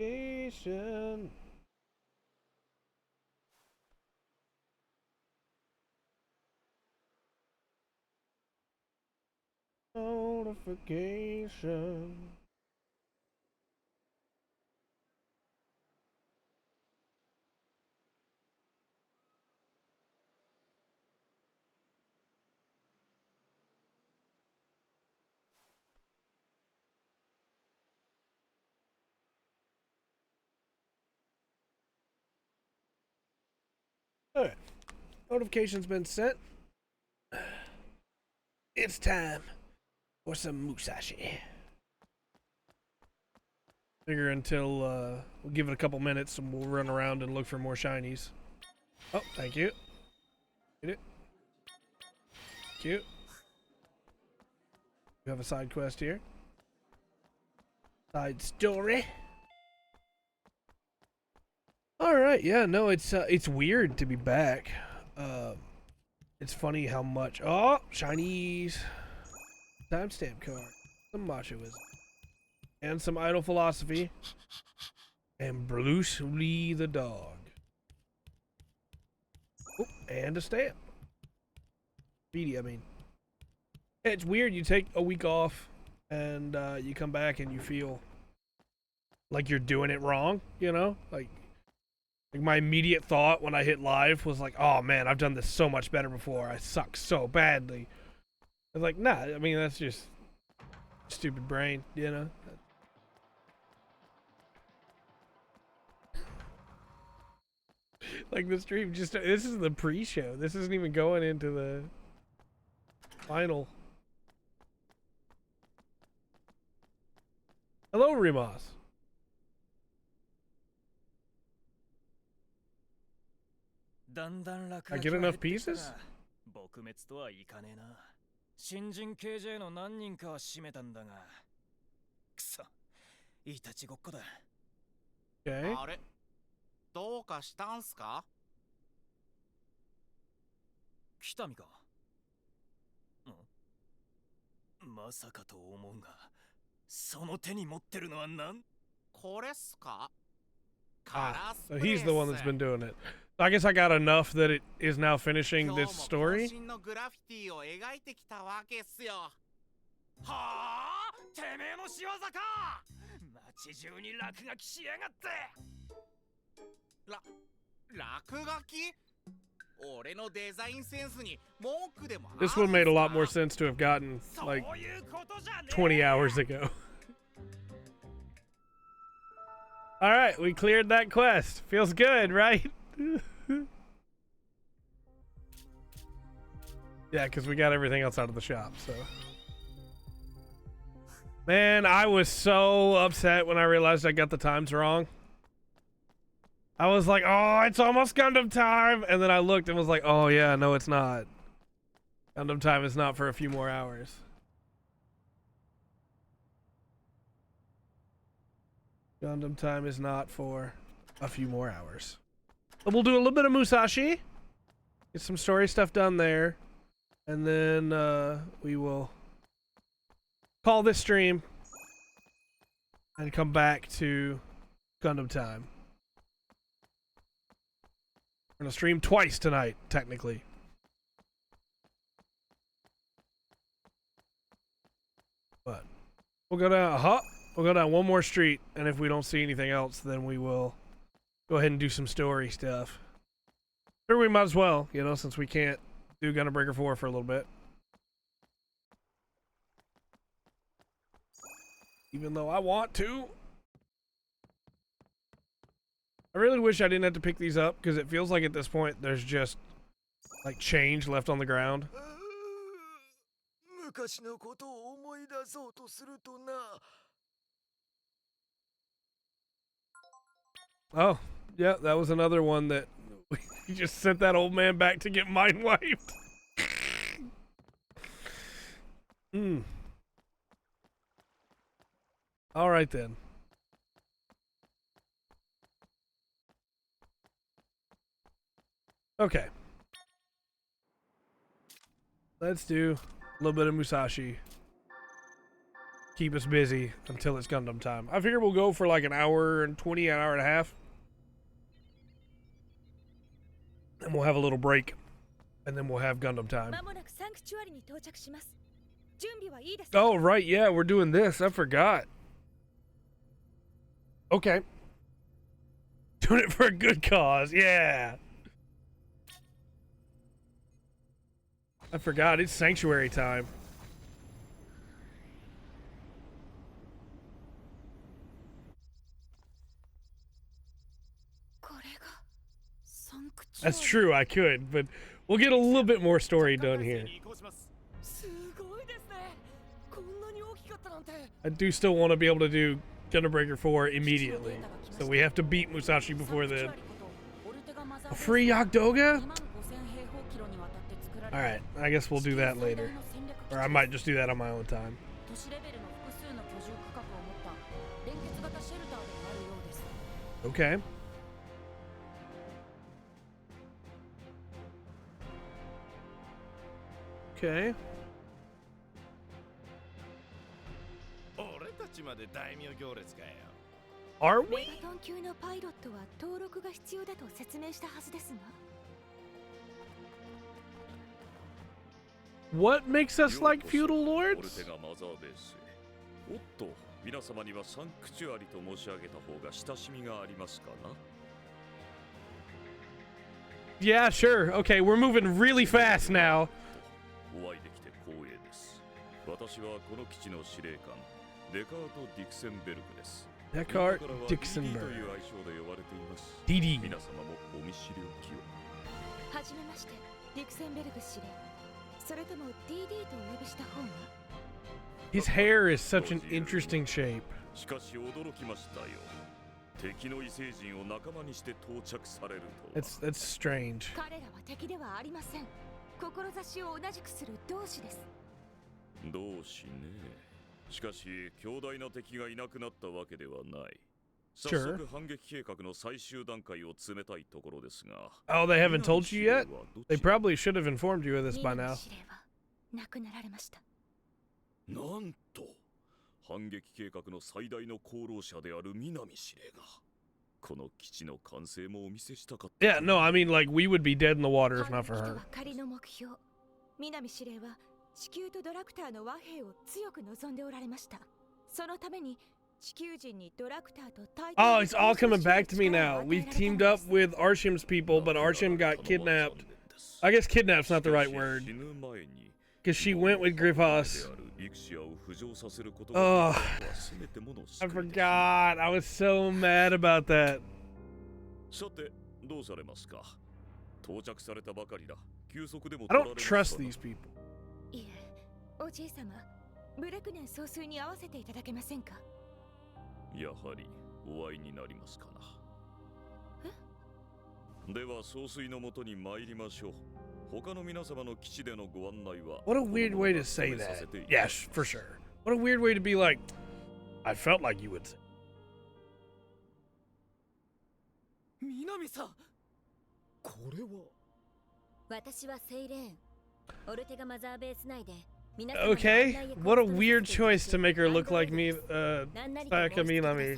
Notification. Notification. All right. Notification's been sent. It's time for some Musashi. Figure until we'll give it a couple minutes and we'll run around and look for more shinies. Oh, thank you. Get it. Cute. You have a side quest here. Side story. All right, yeah, no, it's weird to be back. It's funny how much. Oh, shinies. Timestamp card. Some machoism. And some idle philosophy. And Bruce Lee the dog. Oh, and a stamp. Speedy, I mean. It's weird. You take a week off and you come back and you feel like you're doing it wrong, you know? Like my immediate thought when I hit live was like, oh man, I've done this so much better before. I suck so badly. I was like, nah, I mean, that's just stupid brain, you know? Like the stream just, this is the pre-show. This isn't even going into the final. Hello, Rimas. I get enough pieces? 撲滅とはいかねえな。新人 KJ の何人かは締めたんだが。くそ、いたちごっこだ。Okay. あれ、どうかしたんすか？来たみか。まさかと思うが、その手に持ってるのは何？これっすか？ Ah, so he's the one that's been doing it. I guess I got enough that it is now finishing this story. のグラフィティを描いてきたわけっすよ。はあ、てめえの仕業か。街中に落書きしやがって。落書き？俺のデザインセンスに文句でもあるんすか？ This one made a lot more sense to have gotten like 20 hours ago. All right, we cleared that quest. Feels good, right? Yeah, because we got everything else out of the shop, so. Man, I was so upset when I realized I got the times wrong. I was like, oh, it's almost Gundam time. And then I looked and was like, oh, yeah, no, it's not. Gundam time is not for a few more hours. Gundam time is not for a few more hours. But we'll do a little bit of Musashi. Get some story stuff done there. And then we will call this stream and come back to Gundam time. We're gonna stream twice tonight, technically. But we'll go down. We'll go down one more street, and if we don't see anything else, then we will go ahead and do some story stuff. Sure, we might as well, you know, since we can't do Gundam Breaker 4 for a little bit. Even though I want to. I really wish I didn't have to pick these up, because it feels like at this point there's just, like, change left on the ground. Oh, yeah, that was another one that we just sent that old man back to get mind wiped. All right, then. Okay. Let's do a little bit of Musashi. keep us busy until it's Gundam time. I figure we'll go for like an hour and 20, an hour and a half. And we'll have a little break. And then we'll have Gundam time. Oh, right, yeah, we're doing this. I forgot. Okay. Doing it for a good cause, yeah. I forgot, it's sanctuary time. That's true, I could, but we'll get a little bit more story done here. I do still want to be able to do Gundam Breaker 4 immediately, so we have to beat Musashi before then. A free Yagdoga? Alright, I guess we'll do that later. Or I might just do that on my own time. Okay. Okay. Are we? What makes us like feudal lords? Yeah, sure. Okay, we're moving really fast now. Deckard Dixonberg. DD. His hair is such an interesting shape. That's strange. Sure. Oh, they haven't told you yet? They probably should have informed you of this by now. Yeah, no, I mean, like, we would be dead in the water if not for her. Oh, it's all coming back to me now. We've teamed up with Arshim's people, but Arshim got kidnapped. I guess kidnapped's not the right word. Because she went with Griffiths. Oh, I forgot. I was so mad about that. I don't trust these people. What a weird way to say that. Yes, for sure. What a weird way to be like, I felt like you would say. Okay, what a weird choice to make her look like me, Sayaka Minami.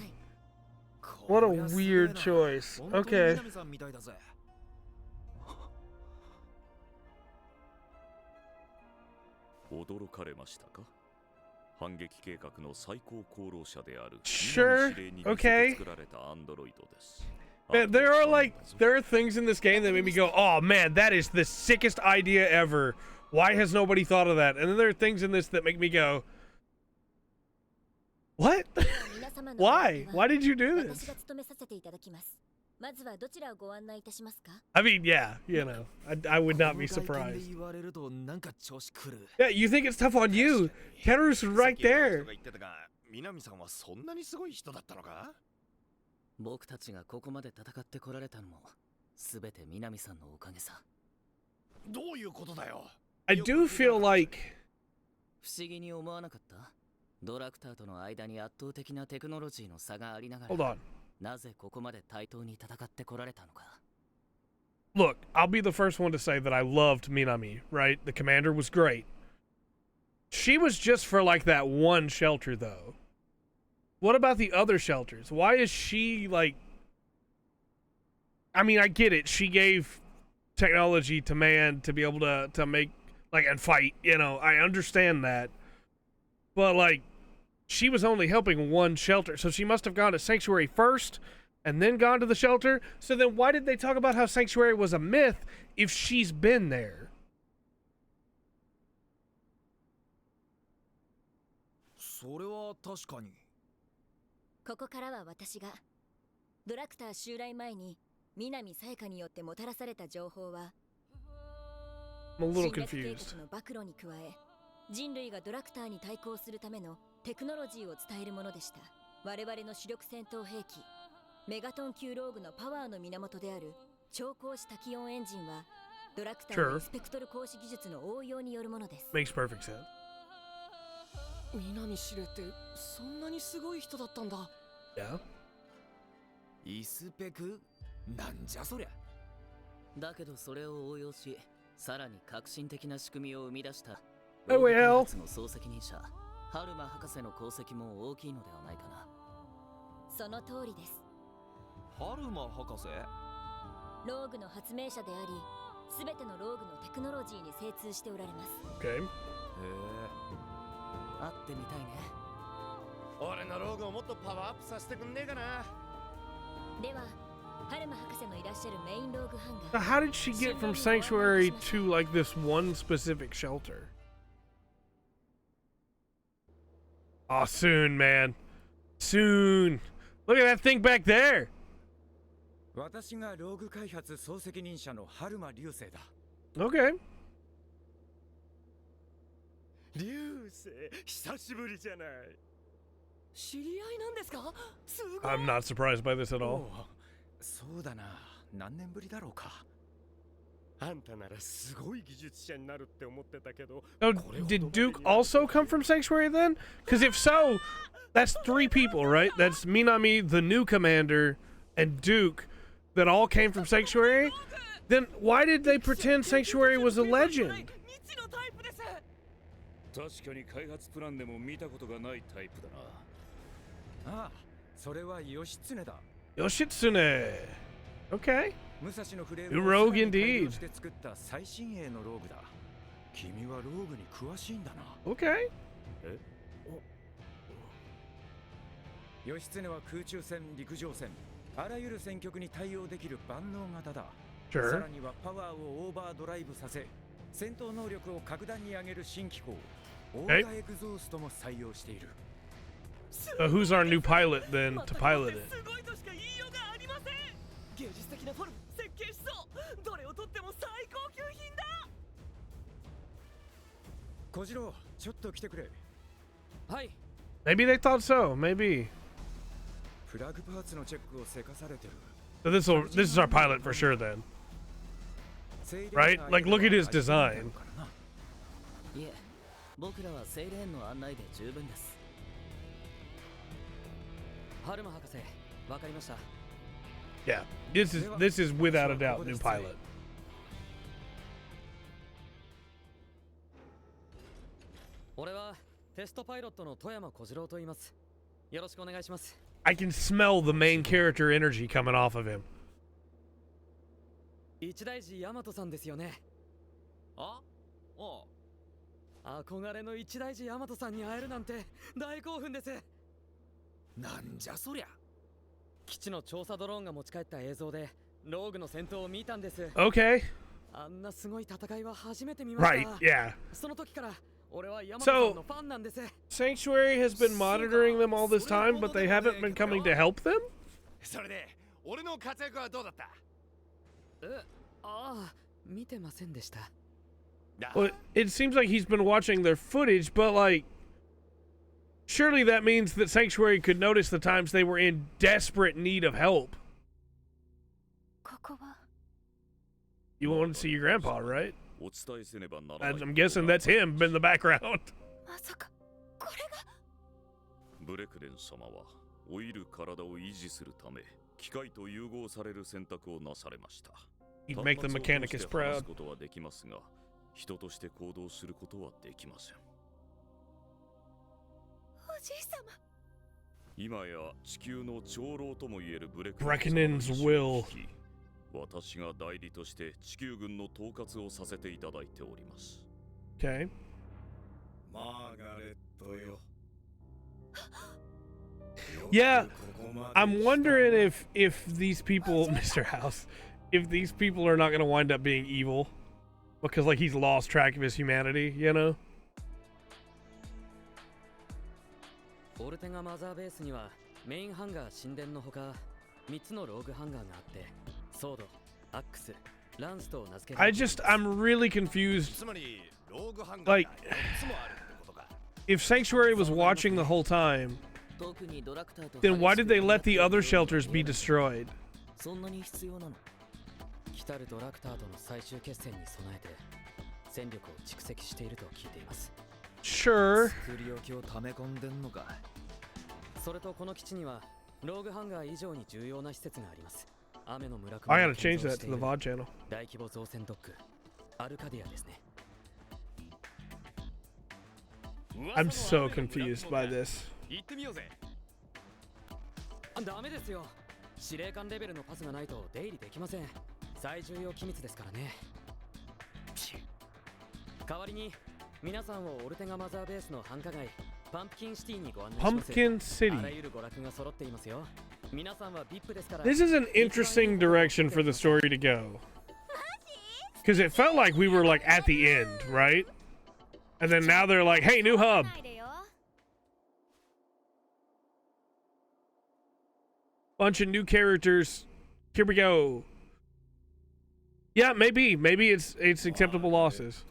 What a weird choice. Okay. Sure. Okay. Man, there are things in this game that made me go, oh man, that is the sickest idea ever. Why has nobody thought of that? And then there are things in this that make me go, what? Why? Why did you do this? I mean, yeah, you know, I would not be surprised. Yeah, you think it's tough on you? Keru's right there. I do feel like... Hold on. Look, I'll be the first one to say that I loved Minami, right? The commander was great. She was just for like that one shelter though. What about the other shelters? Why is she like... I mean, I get it. She gave technology to man to be able to make like and fight, you know. I understand that. But like she was only helping one shelter. So she must have gone to Sanctuary first and then gone to the shelter. So then why did they talk about how Sanctuary was a myth if she's been there? それは確かに。ここからは私がドラクター襲来前に南さやかによってもたらされた情報は I'm a little 侵略計 confused. 画の暴露に加え人類がドラクターに対抗するためのテクノロジーを伝えるものでした。我々の主力戦闘兵器メガトン級ローグのパワーの源である超高子多気温エンジンはドラクターのスペクトル光子技術の応用によるものです。 Makes perfect sense. 南司令ってそんなにすごい人だったんだ。 Yeah. イスペクなんじゃそりゃ。だけどそれを応用し、さらに革新的な仕組みを生み出した Oh well. の総責任者ハルマ博士の功績も大きいのではないかな。その通りです。ハルマ博士？ローグの発明者であり、すべてのローグのテクノロジーに精通しておられます。 Okay. へえ。会ってみたいね。俺のローグをもっとパワーアップさせてくんねえかな。では、ハルマ博士のいらっしゃるメインローグハン So ガー。 how did she get from Sanctuary to like this one specific shelter? Oh, soon, man. Soon. Look at that thing back there. 私がローグ開発総責任者の春馬流星だ。 Okay. 流星、久しぶりじゃない。知り合いなんですか？すごい。 I'm not surprised by this at お all. うそうだな。何年ぶりだろうか。あんたならすごい技術者になるって思ってたけど。 Oh, did Duke also come from Sanctuary then? Because if so, that's 3 people, right? That's Minami, the new commander, and Duke that all came from Sanctuary? Then why did they pretend Sanctuary was a legend? 未知のタイプです。確かに開発プランでも見たことがないタイプだな。ああ、それは義経だ。 Yoshitsune. Okay. 武蔵のフレー New ム rogue をさらに改 indeed. 良して作った最新鋭のローグだ。君はローグに詳しいんだな。 Okay. 義経は空中戦、陸上戦、あらゆる戦局に対応できる万能型だ。さ Sure. らにはパワーをオーバードライブさせ、戦闘能力を格段に上げる新機構、オーガエグゾーストも採用している。 Who's our new pilot then to pilot it? すごいとしか言いようがありません。芸術的なフォルム、設計思想、どれをとっても最高級品だ。小次郎、ちょっと来てくれ。はい。 Maybe they thought so. Maybe. フラグパーツのチェックをせかされてる。 So this is our pilot for sure then. Right? Like, look at his design. いえ、僕らはセイレーンの案内で十分です。ハルマ博士、わかりました。Yeah. This is without a doubt new pilot. 俺はテストパイロットの富山小次郎と言います。よろしくお願いします。 I can smell the main character energy coming off of him. 一大寺大和さんですよね。あ？ああ。憧れの一大寺大和さんに会えるなんて大興奮です。なんじゃそりゃ。基地の調査ドローンが持ち帰った映像でローグの戦闘を見たんです。 Okay. あんなすごい戦いは初めて見ました。 Right. Yeah. その時から俺は大和さんのファンなんです。 Sanctuary has been monitoring them all this time, but they haven't been coming to help them? それで俺の活躍はどうだった？ああ、見てませんでした。Well, it seems like he's been watching their footage, but like, surely that means that Sanctuary could notice the times they were in desperate need of help. ここは You want to see your grandpa, right? お伝えせねばならない I'm guessing that's him in the background. まさかこれがブレクレン様は老いる体を維持するため機械と融合される選択をなされました。 He'd make the 端末を通して Mechanicus 話す proud. ことはできますが、人として行動することはできません。今や地球の長老ともいえるブレク Breckenen's will. 私が代理として地球軍の統括をさせていただいております。 Okay. マーガレットよ。 Yeah, I'm wondering if these people, Mr. House, if these people are not going to wind up being evil because like he's lost track of his humanity, you know? オルテガマザーベースにはメインハンガー神殿のほか3つのローグハンガーがあってソード、アックス、ランスと名付けられています。 I'm really confused. Like, if Sanctuary was watching the whole time, then why did they let the other shelters be destroyed? そんなに必要なの？来たるドラクターとの最終決戦に備えて戦力を蓄積していると聞いています。 Sure. 作り置きを溜め込んでんのか。それとこの基地にはローグハンガー以上に重要な施設があります。雨の村 I gotta change that to the VOD channel. 大規模造船ドック、アルカディアですね。 I'm so confused by this. 行ってみようぜ。ダメですよ。司令官レベルのパスがないと出入りできません。最重要機密ですからね。代わりに皆さんをオルテガマザーベースの繁華街パンプキンシティにご案内します。 Pumpkin City. あらゆる娯楽が揃っていますよ。皆さんは VIP ですから。 This is an interesting direction for the story to go. Because it felt like we were like at the end, right? And then now they're like, hey, new hub. Bunch of new characters. Here we go. Yeah, maybe it's acceptable losses.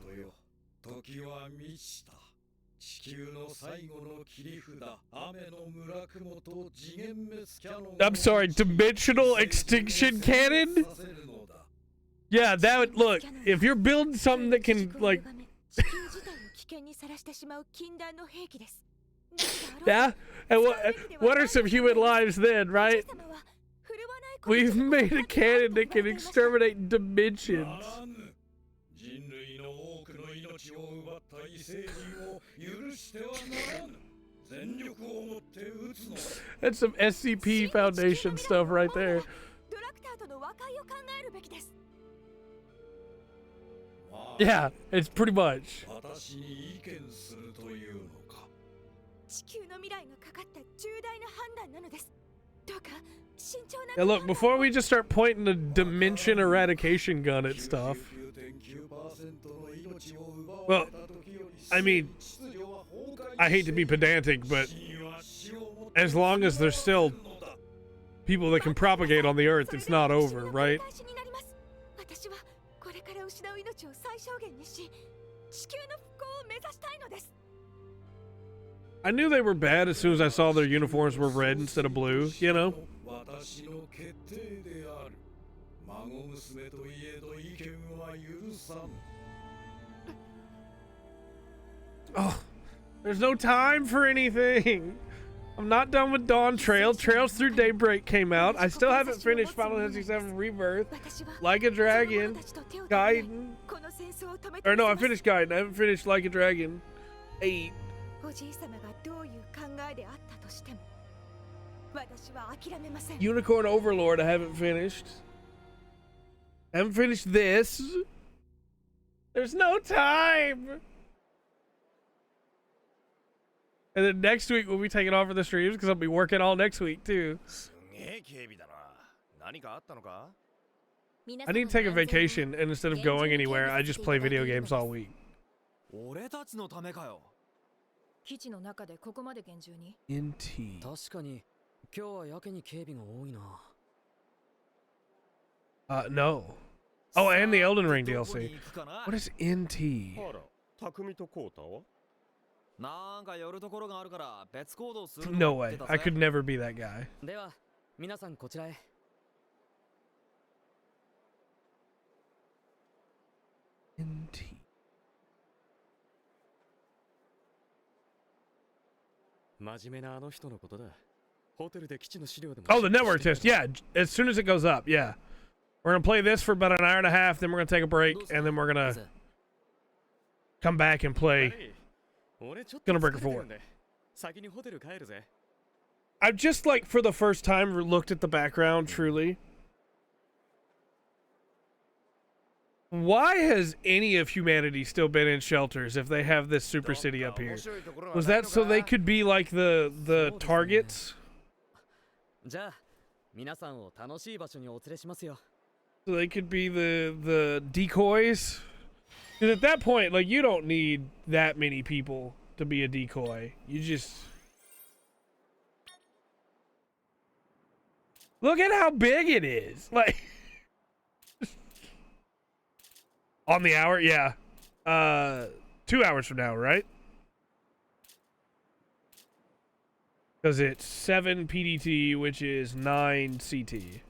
I'm sorry, dimensional extinction cannon? Yeah, that would look, if you're building something that can like yeah, and what are some human lives then, right? We've made a cannon that can exterminate dimensions. That's some SCP Foundation stuff right there. Yeah, it's pretty much. Yeah, look, before we just start pointing the dimension eradication gun at stuff. Well, I mean, I hate to be pedantic, but as long as there's still people that can propagate on the earth, it's not over, right? I knew they were bad as soon as I saw their uniforms were red instead of blue, you know? Oh, there's no time for anything. I'm not done with Dawn Trail. Trails Through Daybreak came out. I still haven't finished Final Fantasy VII Rebirth. Like a Dragon. Gaiden. Or no, I finished Gaiden. I haven't finished Like a Dragon 8. Unicorn Overlord I haven't finished. I haven't finished this. There's no time. And then next week we'll be taking off for the streams because I'll be working all next week too. I need to take a vacation, and instead of going anywhere, I just play video games all week. NT. 確かに今日はやけに警備が多いな。No. Oh, and the Elden Ring DLC. What is NT? 匠とコータは No way. I could never be that guy. では皆さんこちらへ。NT. 真面目なあの人のことだ。ホテルで基地の資料でも。 Oh, the network test. Yeah, as soon as it goes up. Yeah. We're going to play this for about an hour and a half, then we're going to take a break, and then we're going to come back and play Gunbreaker 4. 先にホテル帰るぜ。 I've just like for the first time looked at the background truly. Why has any of humanity still been in shelters if they have this super city up here? Was that so they could be like the targets? じゃあ皆さんを楽しい場所にお連れしますよ。 So they could be the decoys? Because at that point, like, you don't need that many people to be a decoy. You just... Look at how big it is. Like... On the hour? Yeah. 2 hours from now, right? Because it's 7 PDT, which is 9 CT.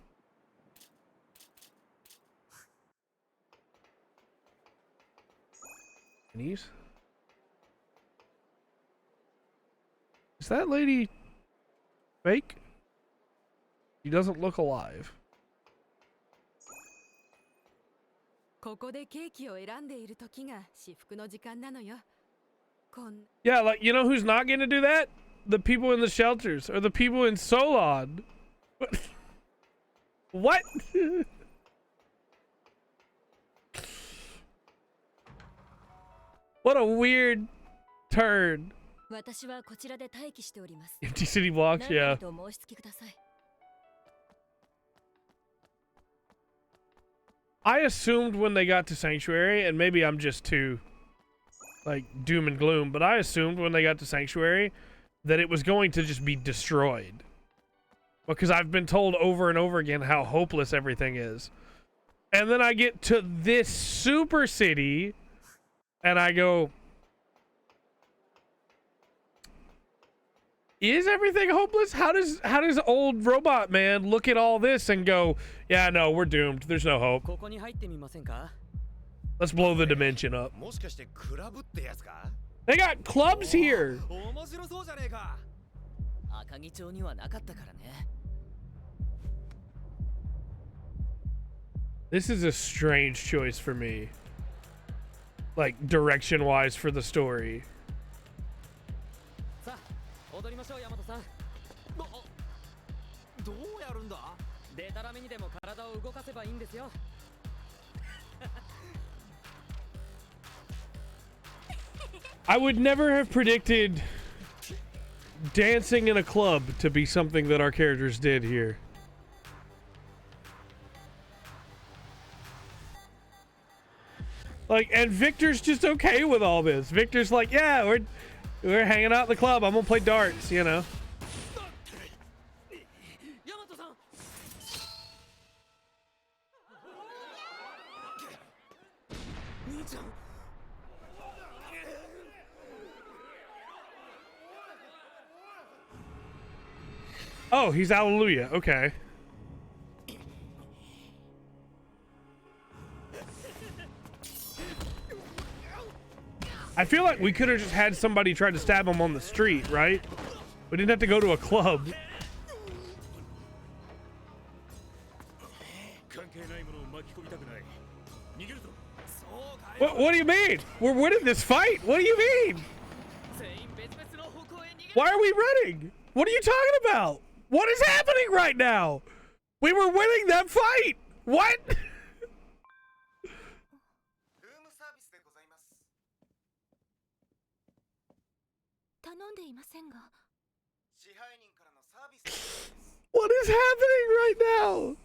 Is that lady fake? She doesn't look alive. ここでケーキを選んでいる時が至福の時間なのよ。Yeah, like, you know who's not gonna do that? The people in the shelters or the people in Solon. What? What a weird turn. 私はこちらで待機しております。 Empty city blocks, yeah. 何とお申し付けください。 I assumed when they got to Sanctuary, and maybe I'm just too, like, doom and gloom, but I assumed when they got to Sanctuary that it was going to just be destroyed. Because I've been told over and over again how hopeless everything is. And then I get to this super city, and I go, is everything hopeless? How does old robot man look at all this and go, yeah, no, we're doomed. There's no hope. Let's blow the dimension up. They got clubs here. This is a strange choice for me. Like, direction-wise for the story. 踊りましょう、ヤマトさん。どうやるんだ？デタラメにでも体を動かせばいいんですよ。I would never have predicted dancing in a club to be something that our characters did here. Like, and Victor's just okay with all this. Victor's like, yeah, we're hanging out at the club. I'm gonna play darts, you know. Oh, he's Hallelujah. Okay. I feel like we could have just had somebody try to stab him on the street, right? We didn't have to go to a club. What do you mean? We're winning this fight. What do you mean? Why are we running? What are you talking about? What is happening right now? We were winning that fight. What? What is happening right now?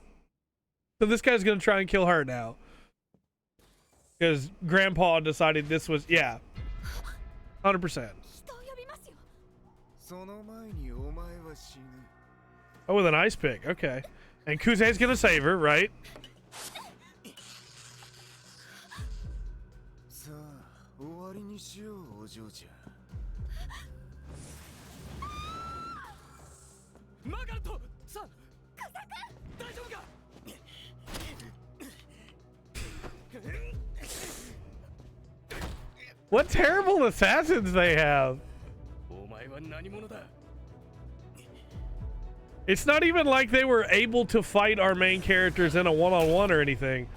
So this guy's gonna try and kill her now. Because Grandpa decided this was, yeah. 100%. Oh, with an ice pick. Okay. And Kuze's gonna save her, right? What terrible assassins they have. It's not even like they were able to fight our main characters in a one-on-one or anything.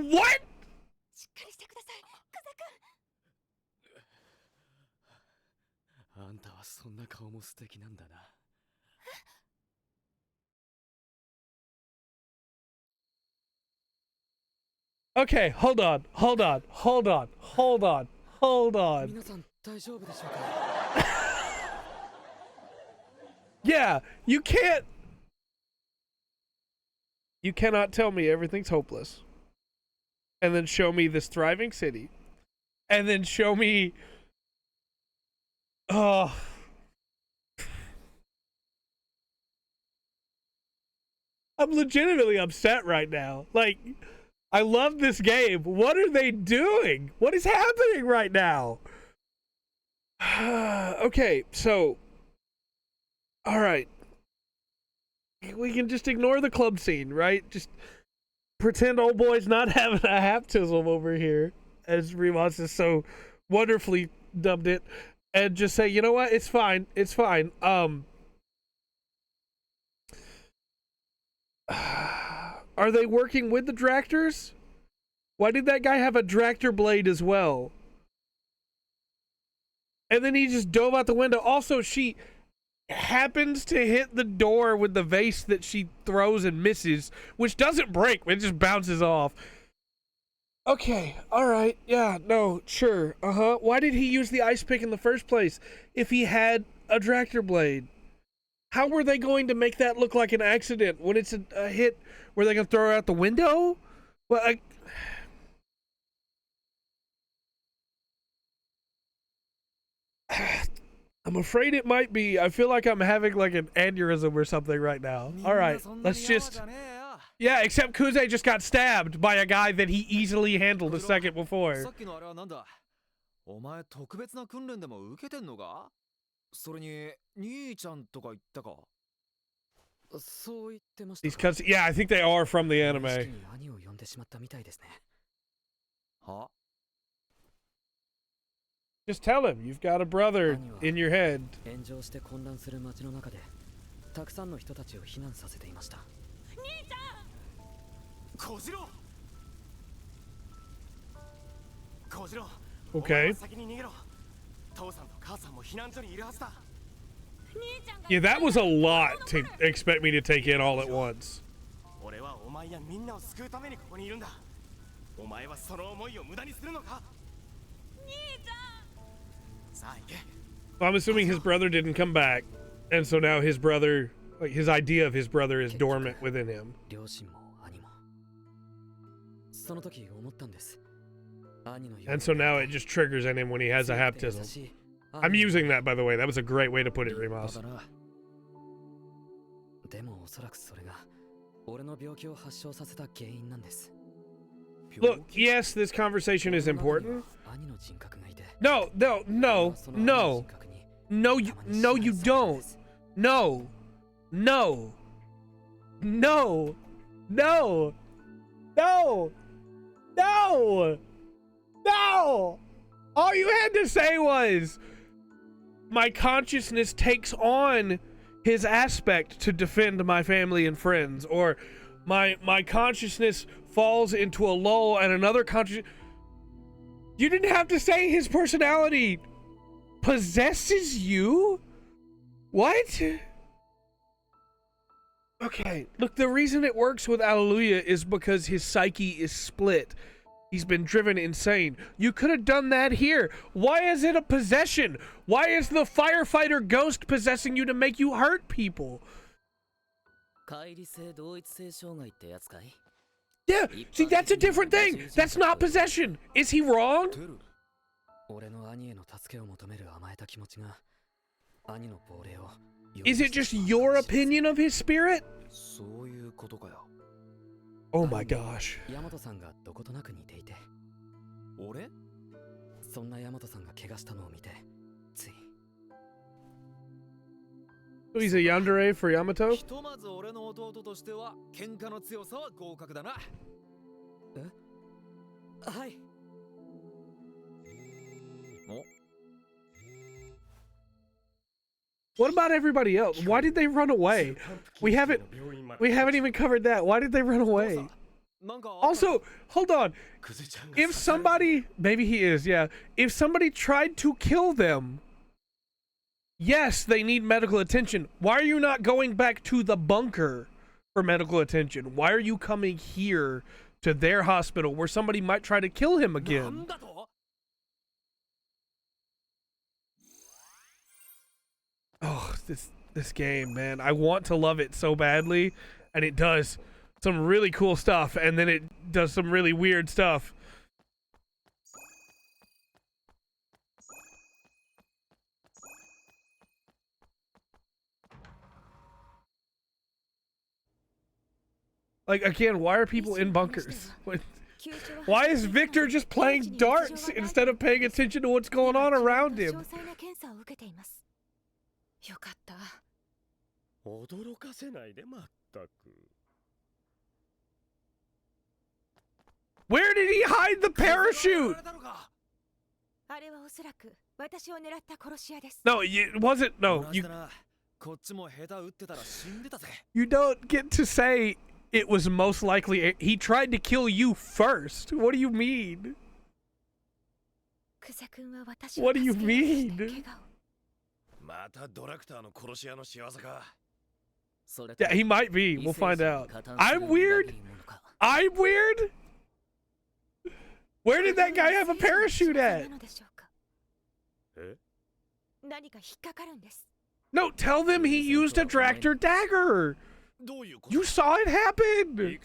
What? しっかりしてください、クザ君。あんたはそんな顔も素敵なんだな。Okay, hold on. 皆さん大丈夫でしょうか。 Yeah, you cannot tell me everything's hopeless and then show me this thriving city and then show me I'm legitimately upset right now. Like, I love this game. What are they doing? What is happening right now? Okay, so all right. We can just ignore the club scene, right? Just pretend old boy's not having a baptism over here, as Remus has so wonderfully dubbed it, and just say, you know what? It's fine. It's fine. Are they working with the Dractors? Why did that guy have a Dractor blade as well? And then he just dove out the window. Also, she happens to hit the door with the vase that she throws and misses, which doesn't break, it just bounces off. Okay, alright, yeah, no, sure, Why did he use the ice pick in the first place if he had a Dractor blade? How were they going to make that look like an accident when it's a hit? Were they going to throw it out the window? Well, I'm afraid it might be. I feel like I'm having like an aneurysm or something right now. All right, let's just... Yeah, except Kuze just got stabbed by a guy that he easily handled a second before. お前特別な訓練でも受けてんのか？それに兄ちゃんとか言ったか？そう言ってました。 These cuts, yeah, I think they are from the anime. 兄を呼んでしまったみたいですね。は？ Just tell him you've got a brother in your head. 炎上して混乱する街の中でたくさんの人たちを避難させていました。兄ちゃん！小次郎！小次郎！ Okay. 先に逃げろ。父さんと母さんも避難所にいるはずだ。 Yeah, that was a lot to expect me to take in all at once. 俺はお前やみんなを救うためにここにいるんだ。お前はその思いを無駄にするのか？兄ちゃん！さあ行け。 Well, I'm assuming his brother didn't come back, and so now his brother, like his idea of his brother, is dormant within him. 両親も兄も。その時思ったんです。 And so now it just triggers in him when he has a baptism. I'm using that, by the way. That was a great way to put it, Remus. でもおそらくそれが俺の病気を発症させた原因なんです。 Look, yes, this conversation is important. No, no, no, no. No, you don't. No. No. No. No. No. No. No! All you had to say was, my consciousness takes on his aspect to defend my family and friends, or my consciousness falls into a lull and another conscious... You didn't have to say his personality possesses you? What? Okay, look, the reason it works with Alleluia is because his psyche is split. He's been driven insane. You could have done that here. Why is it a possession? Why is the firefighter ghost possessing you to make you hurt people? Yeah, see, that's a different thing. That's not possession. Is he wrong? Is it just your opinion of his spirit? Oh my gosh. So he's a yandere for Yamato? ひとまず俺の弟としては喧嘩の強さは合格だな。え？はい。What about everybody else? Why did they run away? We haven't even covered that. Why did they run away? Also, hold on. If somebody, maybe he is, yeah. If somebody tried to kill them, yes, they need medical attention. Why are you not going back to the bunker for medical attention? Why are you coming here to their hospital where somebody might try to kill him again? Oh, this game, man. I want to love it so badly, and it does some really cool stuff, and then it does some really weird stuff. Like, again, why are people in bunkers? Why is Victor just playing darts instead of paying attention to what's going on around him? よかった。驚かせないでまったく。Where did he hide the parachute? あれはおそらく私を狙った殺し屋です。 No, it wasn't. No, you don't get to say it was most likely. He tried to kill you first. What do you mean? What do you mean? Yeah, he might be. We'll find out. I'm weird. I'm weird. Where did that guy have a parachute at? No, tell them he used a tractor dagger. You saw it happen.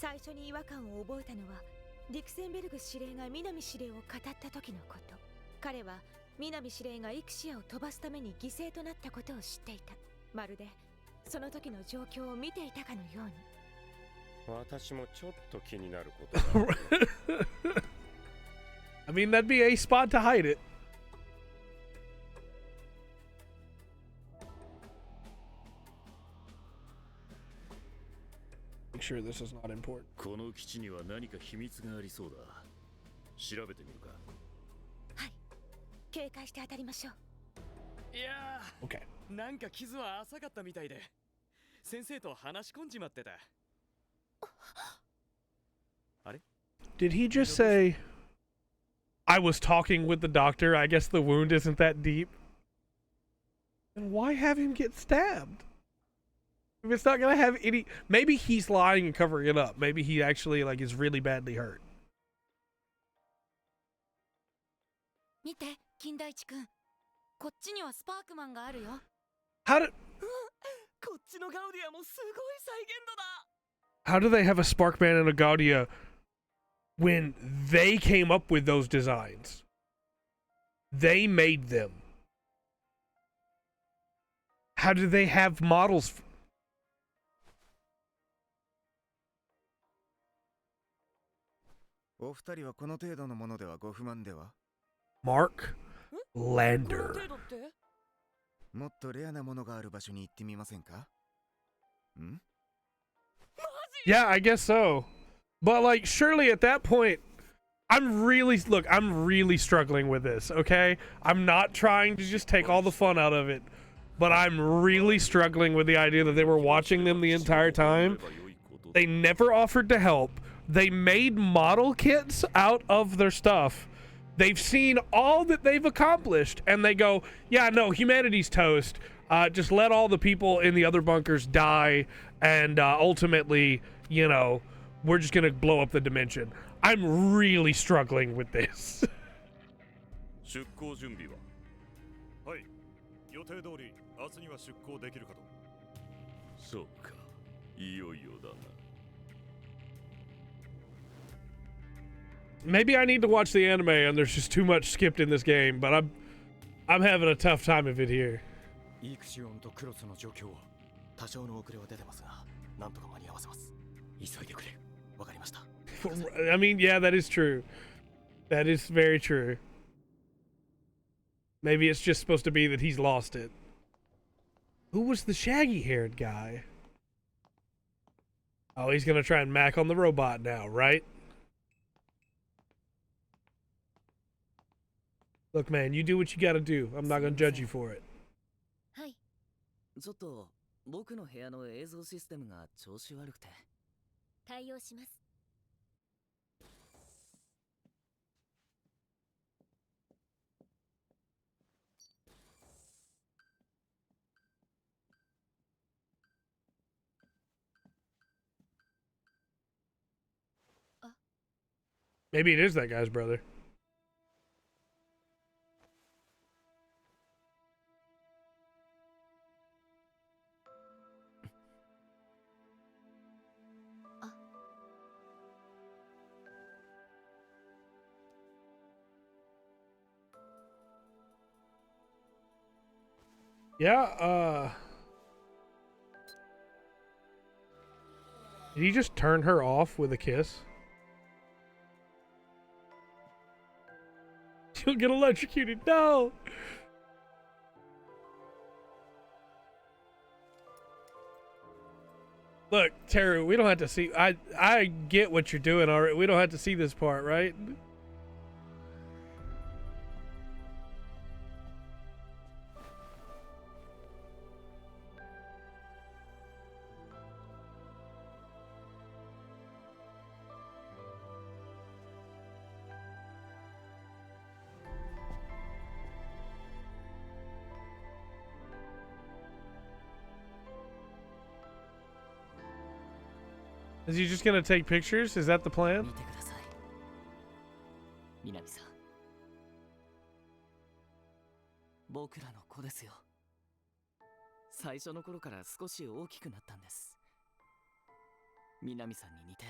最初に違和感を覚えたのはディクセンベルグ司令が南司令を語った時のこと。彼は南司令がイクシアを飛ばすために犠牲となったことを知っていた。まるでその時の状況を見ていたかのように。私もちょっと気になることが。I mean, that'd be a spot to hide it. Make sure this is not important. この基地には何か秘密がありそうだ。調べてみるか。はい。警戒して当たりましょう。いやー、Okay. なんか傷は浅かったみたいで、先生と話し込んじまってた。あれ？ Did he just say, I was talking with the doctor, I guess the wound isn't that deep? Then why have him get stabbed? If it's not gonna have any... Maybe he's lying and covering it up. Maybe he actually, like, is really badly hurt. 見て、金田一くん。こっちにはスパークマンがあるよ。How do... こっちのガウディアもすごい再現度だ。 How do they have a Sparkman and a Gaudia when they came up with those designs? They made them. How do they have models? Mark Lander. もっとレアなものがある場所に行ってみませんか? Yeah, I guess so. But like, surely at that point, I'm really struggling with this, okay? I'm not trying to just take all the fun out of it, but I'm really struggling with the idea that they were watching them the entire time. They never offered to help. They made model kits out of their stuff. They've seen all that they've accomplished, and they go, yeah, no, humanity's toast. Just let all the people in the other bunkers die, and ultimately, you know, we're just going to blow up the dimension. I'm really struggling with this. 出航準備は？はい。予定通り明日には出航できるかと。そうか。いよいよだな。Maybe I need to watch the anime and there's just too much skipped in this game, but I'm having a tough time of it here. イクシオンとクロスの状況、多少の遅れは出てますが、なんとか間に合わせます。急いでくれ。わかりました。I mean, yeah, that is true. That is very true. Maybe it's just supposed to be that he's lost it. Who was the shaggy-haired guy? Oh, he's gonna try and mac on the robot now, right? Look, man, you do what you gotta do. I'm not gonna judge you for it. はい。ちょっと僕の部屋の映像システムが調子悪くて。対応します。Maybe it is that guy's brother. Yeah, did he just turn her off with a kiss? She'll get electrocuted. No! Look, Teru, we don't have to see. I get what you're doing already. We don't have to see this part, right? Is he just gonna take pictures? Is that the plan? 見てください。南さん。僕らの子ですよ。最初の頃から少し大きくなったんです。南さんに似て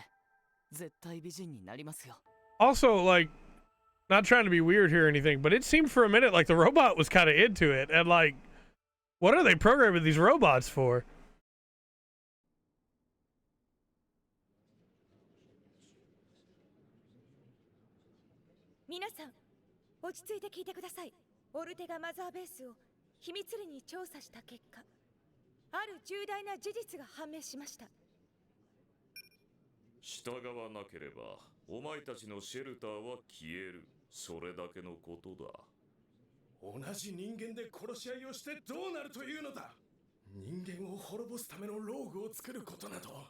絶対美人になりますよ。Also, like, not trying to be weird here or anything, but it seemed for a minute like the robot was kind of into it, and like, what are they programming these robots for? 皆さん、落ち着いて聞いてください。オルテガマザーベースを秘密裏に調査した結果、ある重大な事実が判明しました。従わなければお前たちのシェルターは消える。それだけのことだ。同じ人間で殺し合いをしてどうなるというのだ。人間を滅ぼすためのローグを作ることなど。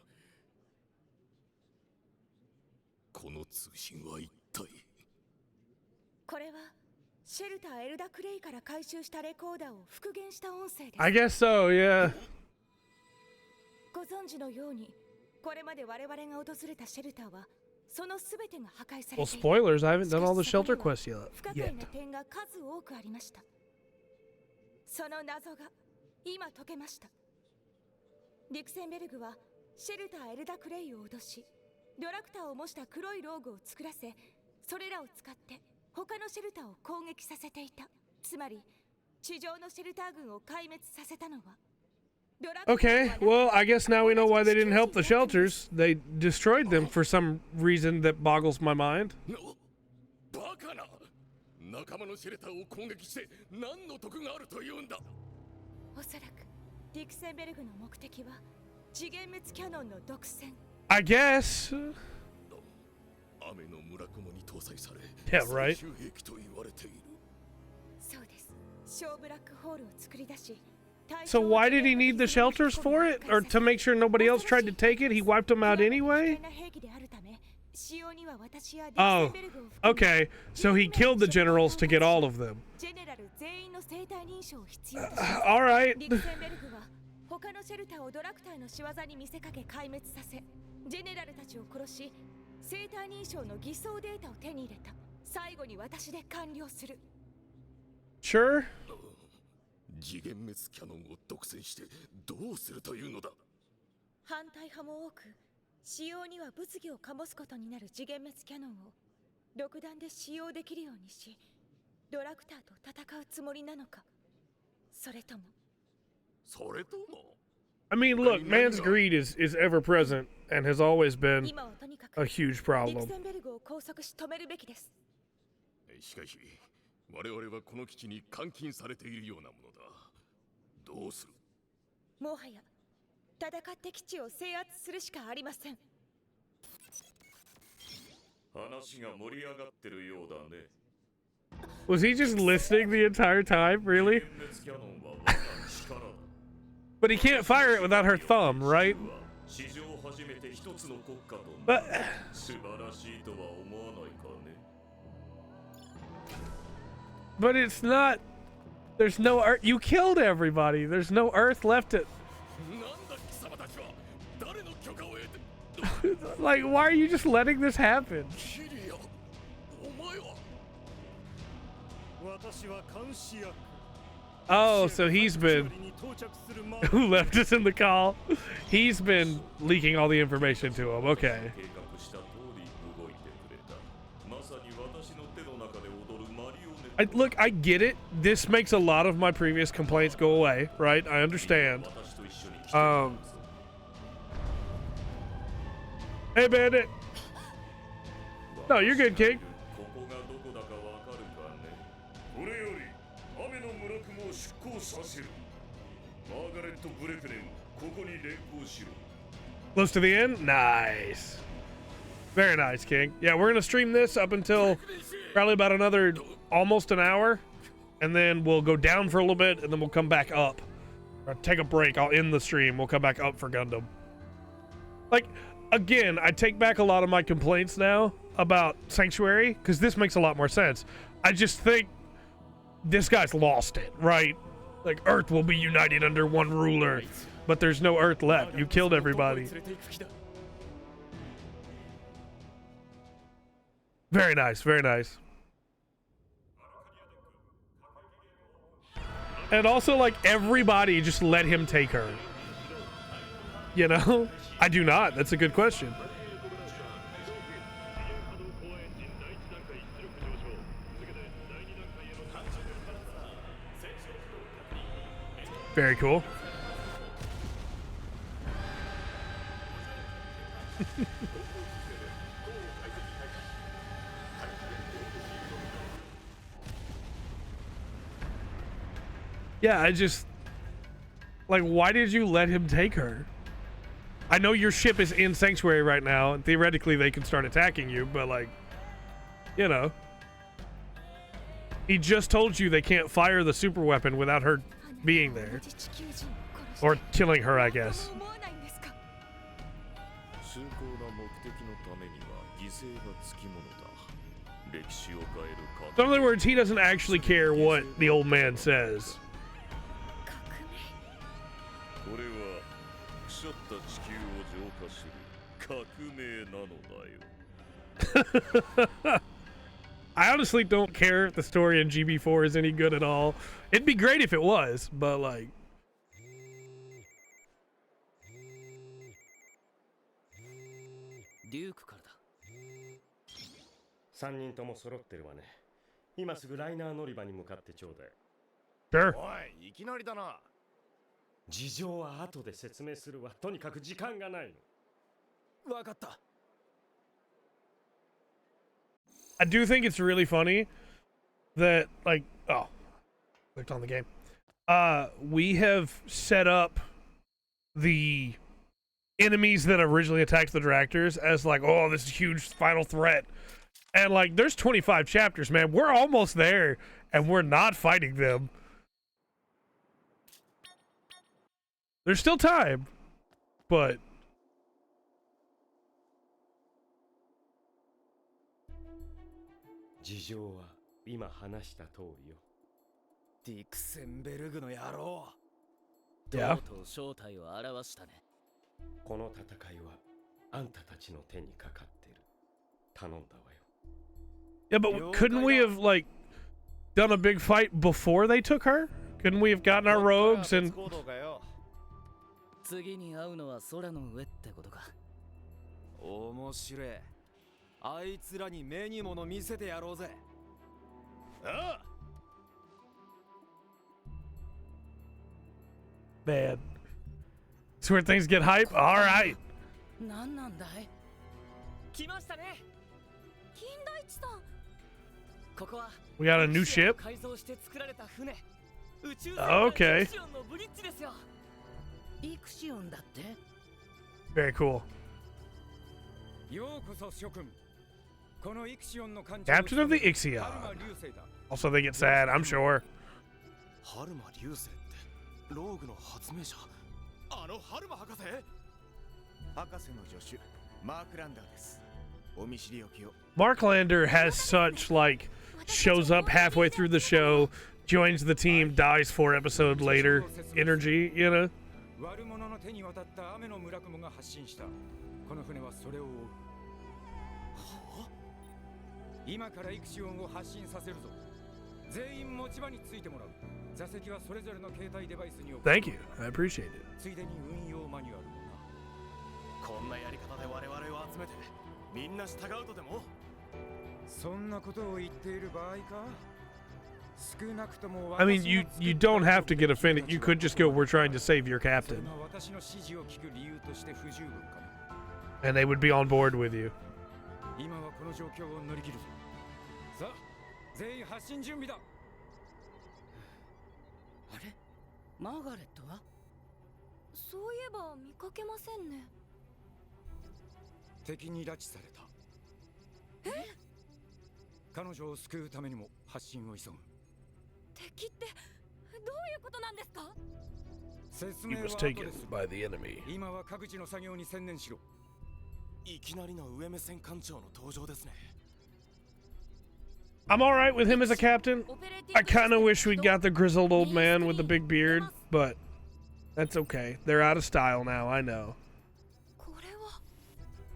この通信は一体。これはシェルターエルダ・クレイから回収したレコーダーを復元した音声です。I guess so, yeah. ご存知のように、これまで我々が訪れたシェルターはそのすべてが破壊されている。Well, spoilers, I haven't done all the shelter quests 不可解な点が数多くありました。その謎が今解けました。リクセンベルグはシェルターエルダ・クレイを脅し、ドラクターを模した黒いローグを作らせ、それらを使って他のシェルターを攻撃させていた。つまり地上のシェルター軍を壊滅させたのは。Okay, well, I guess now we know why they didn't help the shelters. They destroyed them for some reason that boggles my mind. バカな。仲間のシェルターを攻撃して何の得があるというんだ。おそらくリクセンベルグの目的は次元滅キャノンの独占。I guess. 雨の村雲に搭載され、Yeah, right. 最終兵器と言われている。そうです。小ブラックホールを作り出し。So why did he need the shelters for it? Or to make sure nobody else tried to take it? He wiped them out anyway? Oh, okay. So he killed the generals to get all of them. All right. 他のシェルターをドラクターの仕業に見せかけ壊滅させ、ジェネラルたちを殺し、生体認証の偽装データを手に入れた。最後に私で完了する。Sure. 次元滅キャノンを独占してどうするというのだ。反対派も多く、使用には物議を醸すことになる次元滅キャノンを独断で使用できるようにし、ドラクターと戦うつもりなのか、それとも。I mean, look, man's greed is ever present and has always been a huge problem. しかし、我々はこの基地に監禁されているようなものだ。どうする？もはや戦って基地を制圧するしかありません。話が盛り上がってるようだね。Was he just listening the entire time? Really? But he can't fire it without her thumb, right? But it's not. There's no earth. You killed everybody. There's no earth left. Like, why are you just letting this happen? Oh, so he's been. Who left us in the call? He's been leaking all the information to him. Okay. Look, I get it. This makes a lot of my previous complaints go away, right? I understand. Hey, Bandit. No, you're good, King. Close to the end? Nice. Very nice, King. Yeah, we're going to stream this up until probably about another almost an hour. And then we'll go down for a little bit, and then we'll come back up. Or take a break. I'll end the stream. We'll come back up for Gundam. Like, again, I take back a lot of my complaints now about Sanctuary, because this makes a lot more sense. I just think this guy's lost it, right? Like, Earth will be united under one ruler, but there's no Earth left. You killed everybody. Very nice, very nice. And also, like, everybody just let him take her. You know? I do not. That's a good question. Very cool. Yeah, I just... Like, why did you let him take her? I know your ship is in Sanctuary right now, and theoretically they can start attacking you, but, like, you know. He just told you they can't fire the super weapon without her being there. Or killing her, I guess. So in other words, he doesn't actually care what the old man says. I honestly don't care if the story in GB4 is any good at all. It'd be great if it was, but like... Sure. 事情は後で説明するわ。とにかく時間がないの。わかった。I do think it's really funny that, like, oh, clicked on the game. We have set up the enemies that originally attacked the directors as like, oh, this is a huge final threat. And like, there's 25 chapters, man. We're almost there, and we're not fighting them. There's still time, but... Yeah. Yeah, but couldn't we have, like, done a big fight before they took her? Couldn't we have gotten our rogues and... 次に会うのは空の上ってことか。面白い。あいつらに目に物見せてやろうぜ。ああ。Man. It's where things get hype? Alright. 何なんだい？来ましたね。金田一さん。ここは We got a new ship? 改造して作られた船。宇宙船 Okay. のブリッジですよ。イクシオンだって？ Very cool. ようこそ諸君。このイクシオンの艦長 Captain of the Ixion. Also, they get sad, I'm sure. 春馬流星ってローグの発明者あの春馬博士博士の助手マークランダーです。お見知りおきを。 Mark Lander has such, like, shows up halfway through the show, joins the team, dies 4 episodes later energy, you know? 悪者の手に渡った雨の村雲が発信した。この船はそれを追う。今からイクシオンを発信させるぞ。全員持ち場についてもらう。座席はそれぞれの携帯デバイスに置く。 Thank you. I appreciate it. ついでに運用マニュアルもな。こんなやり方で我々を集めてみんな従うとでもそんなことを言っている場合か。少なくとも I mean, you don't have to get offended. You could just go, we're trying to save your captain. 私の指示を聞く理由として不十分かな。 And they would be on board with you. 今はこの状況を乗り切るぞ。さあ、全員発進準備だ。あれマーガレットはそういえば見かけませんね。敵に拉致された。え？彼女を救うためにも発進を急ぐ。敵ってどういうことなんですか？説 He 明は was 後で taken する。 by the enemy. 今は各自の作業に専念しろ。いきなりの上目線艦長の登場ですね。 I'm alright with him as a captain. I kind of wish we'd got the grizzled old man with the big beard, but that's okay. They're out of style now, I know. これは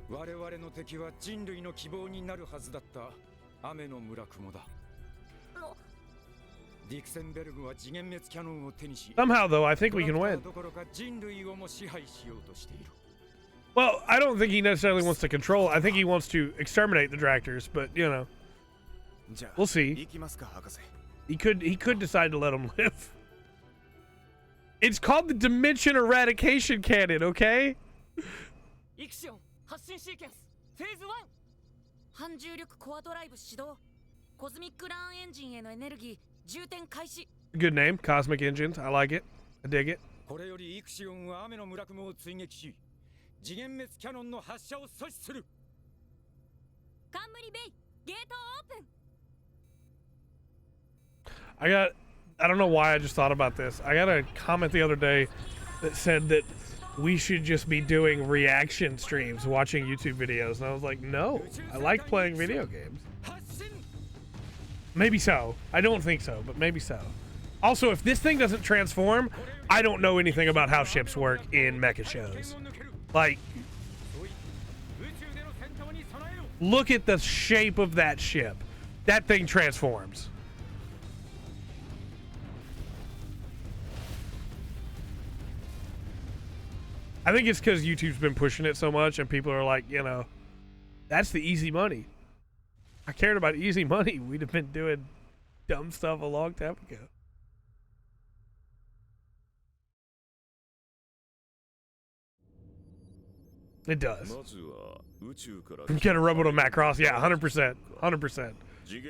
我々の敵は人類の希望になるはずだった雨の村雲だ。ディクセンベルグは次元滅キャノンを手にし、 Somehow, though, I think we can win. どころか人類をも支配しようとしている。 Well, I don't think he necessarily wants to control. I think he wants to exterminate the Dractors, but, you know, じゃあ we'll see. 行きますか博士。 He could decide to let them live. It's called the Dimension Eradication Cannon, okay? イクシオン発進シーケンスフェーズ1。反重力コアドライブ始動。コズミックラーンエンジンへのエネルギー充填開始。 Good name, Cosmic Engines. I like it. I dig it. これよりイクシオンは雨の村雲を追撃し、次元滅キャノンの発射を阻止する。冠ベイゲートオープン。 I don't know why I just thought about this. I got a comment the other day that said that we should just be doing reaction streams, watching YouTube videos. And I was like, no, I like playing video games. Maybe so. I don't think so, but maybe so. Also, if this thing doesn't transform, I don't know anything about how ships work in mecha shows. Like, look at the shape of that ship. That thing transforms. I think it's because YouTube's been pushing it so much and people are like, you know, that's the easy money. I cared about easy money. We'd have been doing dumb stuff a long time ago. It does. Get a rubber to Macross. Yeah, 100%. 100%.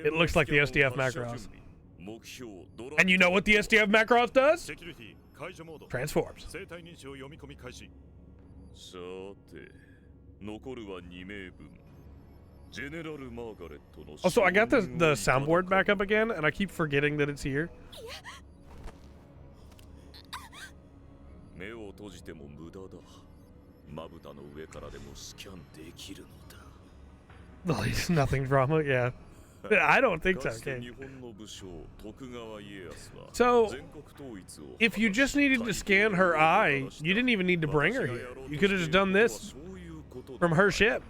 It looks like the SDF Macross. And you know what the SDF Macross does? Transforms. Also, I got the soundboard back up again, and I keep forgetting that it's here. Nothing drama, yeah. I don't think so, okay. So, if you just needed to scan her eye, you didn't even need to bring her here. You could have just done this from her ship.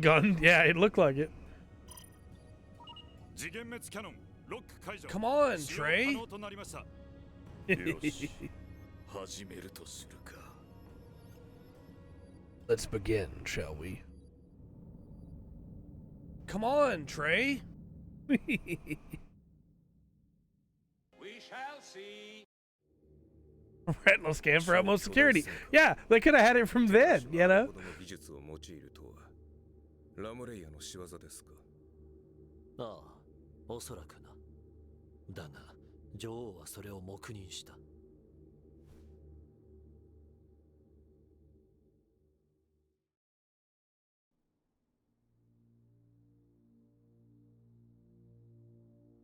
Gun? Yeah, it looked like it. Come on, Trey. Let's begin, shall we? Come on, Trey. We shall see. Retinal scan for utmost security. Yeah, they could have had it from then, you know? ああ、おそらくな。だが、女王はそれを黙認した。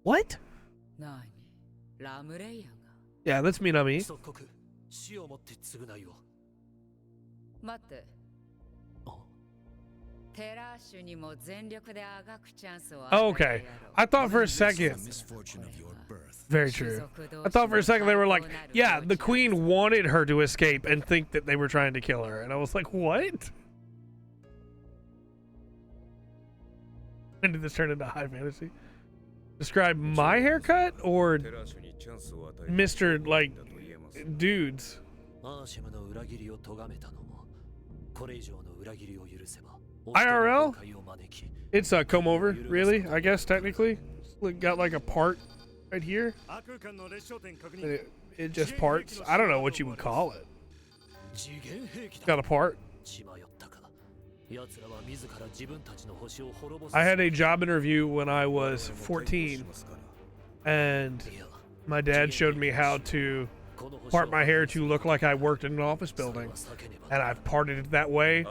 What? Yeah, that's Minami. 即刻、死をもって償いを。待って。Oh, okay. I thought for a second. Very true. I thought for a second they were like, yeah, the queen wanted her to escape and think that they were trying to kill her. And I was like, what? When did this turn into high fantasy? Describe my haircut or Mr. like dudes? IRL? It's a comb over, really, I guess, technically. It's got like a part right here. It just parts. I don't know what you would call it. Got a part. I had a job interview when I was 14, and my dad showed me how to part my hair to look like I worked in an office building, and I've parted it that way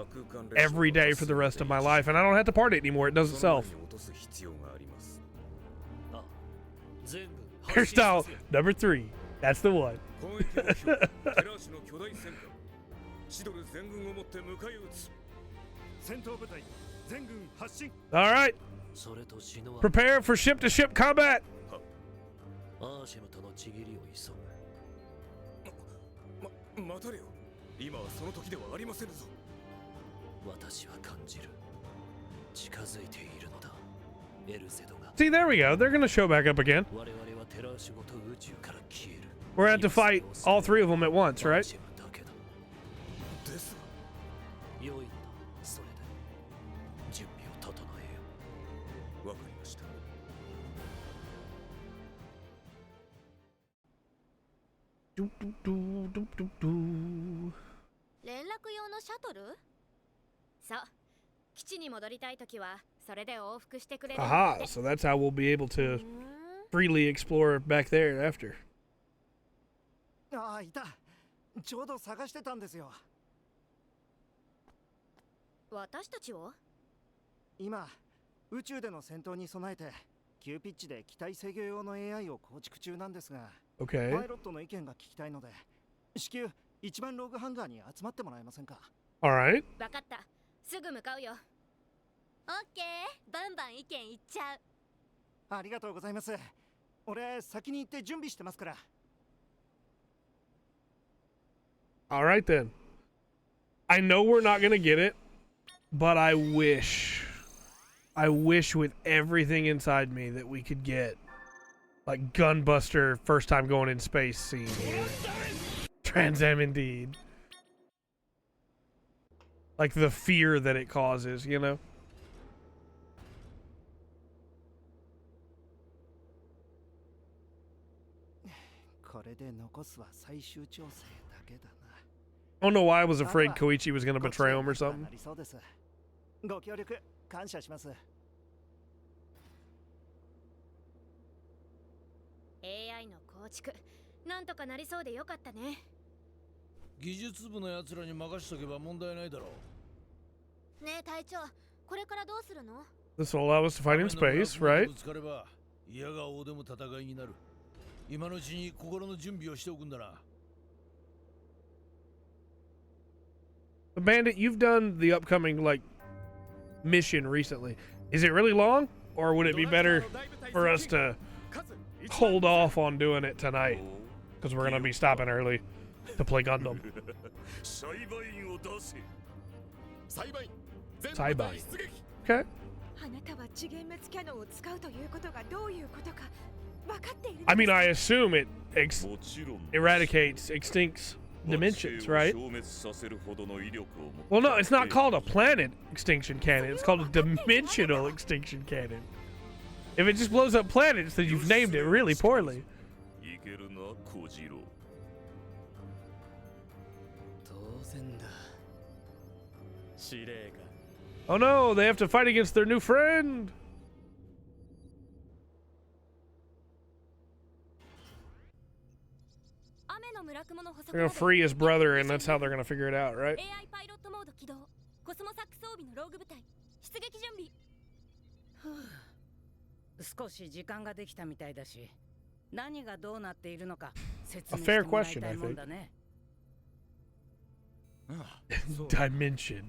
every day for the rest of my life, and I don't have to part it anymore. It does itself. Hairstyle number 3. That's the one. All right. Prepare for ship-to-ship combat. 待たれよ。今はその時ではありませぬぞ。私は感じる。近づいているのだ。エルゼドが。See, there we go. They're gonna show back up again. 我々はテラーシュごと宇宙から消える。We're going to have to fight all 3 of them at once, right? ですが、良いのだ。それで準備を整えよう。わかりました。連絡用のシャトル？そう。基地に戻りたいときはそれで往復してくれる。Aha, so that's how we'll be able to freely explore back there after. ああ、いた。ちょうど探してたんですよ。私たちを？今、宇宙での戦闘に備えて急ピッチで機体制御用の AI を構築中なんですが、Okay. パイロットの意見が聞きたいので、至急一番ローグハンガーに集まってもらえませんか？ All right. わかった。すぐ向かうよ。オッケー。バンバン意見言っちゃう。ありがとうございます。俺先に行って準備してますから。All right then. I know we're not gonna get it, but I wish with everything inside me that we could get like Gunbuster first time going in space scene here. Trans Am indeed. Like the fear that it causes, you know? I don't know why I was afraid Koichi was going to betray him or something. AI の構築、なんとかなりそうでよかったね。技術部のやつらに任しとけば問題ないだろう。ねえ隊長、これからどうするの？ This will allow us to fight in space, right? ぶつかれば嫌がおうでも戦いになる。今のうちに心の準備をしておくんだな。Bandit, you've done the upcoming like mission recently. Is it really long, or would it be better for us to hold off on doing it tonight? Because we're gonna be stopping early to play Gundam. 裁判. Okay. あなたは次元滅キャノンを使うということがどういうことか分かっている。I mean, I assume it eradicates, extincts dimensions, right? Well, no, it's not called a planet extinction cannon. It's called a dimensional extinction cannon. If it just blows up planets, then you've named it really poorly. Oh no, they have to fight against their new friend. They're gonna free his brother, and that's how they're gonna figure it out, right? AI パイロットモード起動。コスモサック装備のローグ部隊出撃準備。少し時間ができたみたいだし、何がどうなっているのか説 A 明して fair もらい question, た I いもん think. だね。Dimension.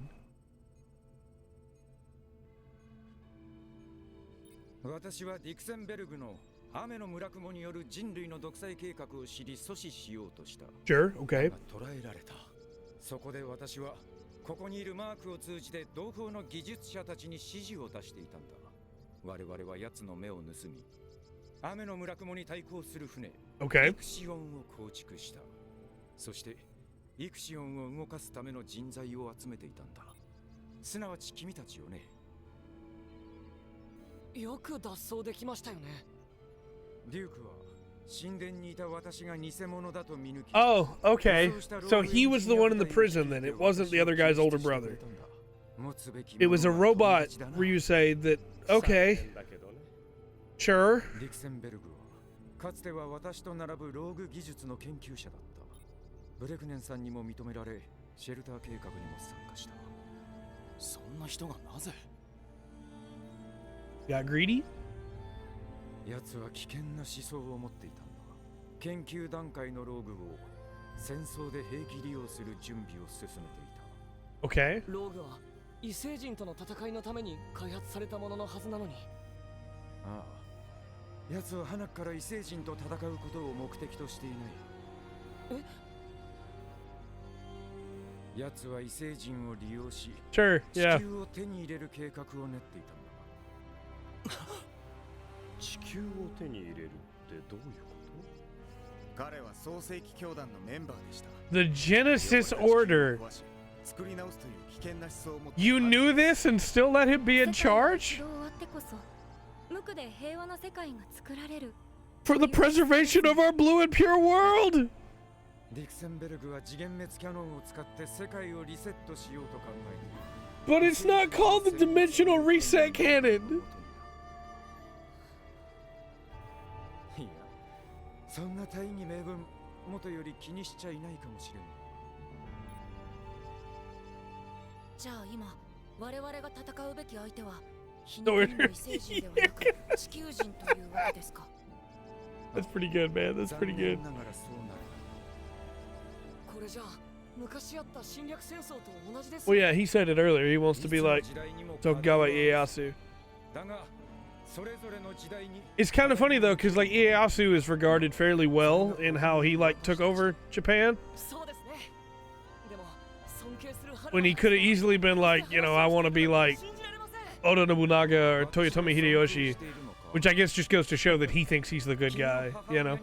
私はディクセンベルグの雨の村雲による人類の独裁計画を知り阻止しようとした。Sure, okay. 捕らえられた。そこで私はここにいるマークを通じて同胞の技術者たちに指示を出していたんだ。我々は奴の目を盗み、雨の村雲に対抗する船、Okay. イクシオンを構築した。そしてイクシオンを動かすための人材を集めていたんだ。すなわち君たちよね。よく脱走できましたよね。デュークは神殿にいた私が偽物だと見抜き。 Oh, okay. So he was the one in the prison then. It wasn't the other guy's older brother. It was a robot where you say that, okay. Sure. ディクセンベルグはかつては私と並ぶローグ技術の研究者だった。ブレグネンさんにも認められ、シェルター計画にも参加した。そんな人がなぜ Got greedy? 奴は危険な思想を持っていたんだ。研究段階のローグを戦争で兵器利用する準備を進めていた。Okay. ローグは異星人との戦いのために開発されたもののはずなのに。ああ、奴は花から異星人と戦うことを目的としていない。奴は異星人を利用し、Sure, 地 yeah. 球を手に入れる計画を練っていたんだ。地球を手に入れるってどういうこと？彼は創世記教団のメンバーでした。 The Genesis Order. 作り直すという危険な思想を持って You knew this and still let him be in charge? 無垢で平和な世界が作られる。 For the preservation of our blue and pure world! ディクセンベルグは次元滅キャノンを使って世界をリセットしようと考えている。 But it's not called the Dimensional Reset Cannon! いや、そんな大義名分、元より気にしちゃいないかもしれん。じゃあ今、我々が戦うべき相手は、日の国の異星人ではなく地球人というわけですか。That's pretty good, man. That's pretty good. これじゃあ昔あった侵略戦争と同じです。 Well, yeah, he said it earlier. He wants to be like Tokugawa Ieyasu. It's kind of funny though, because like Ieyasu is regarded fairly well in how he like took over Japan. When he could have easily been like, you know, I want to be like Oda Nobunaga or Toyotomi Hideyoshi, which I guess just goes to show that he thinks he's the good guy, you know.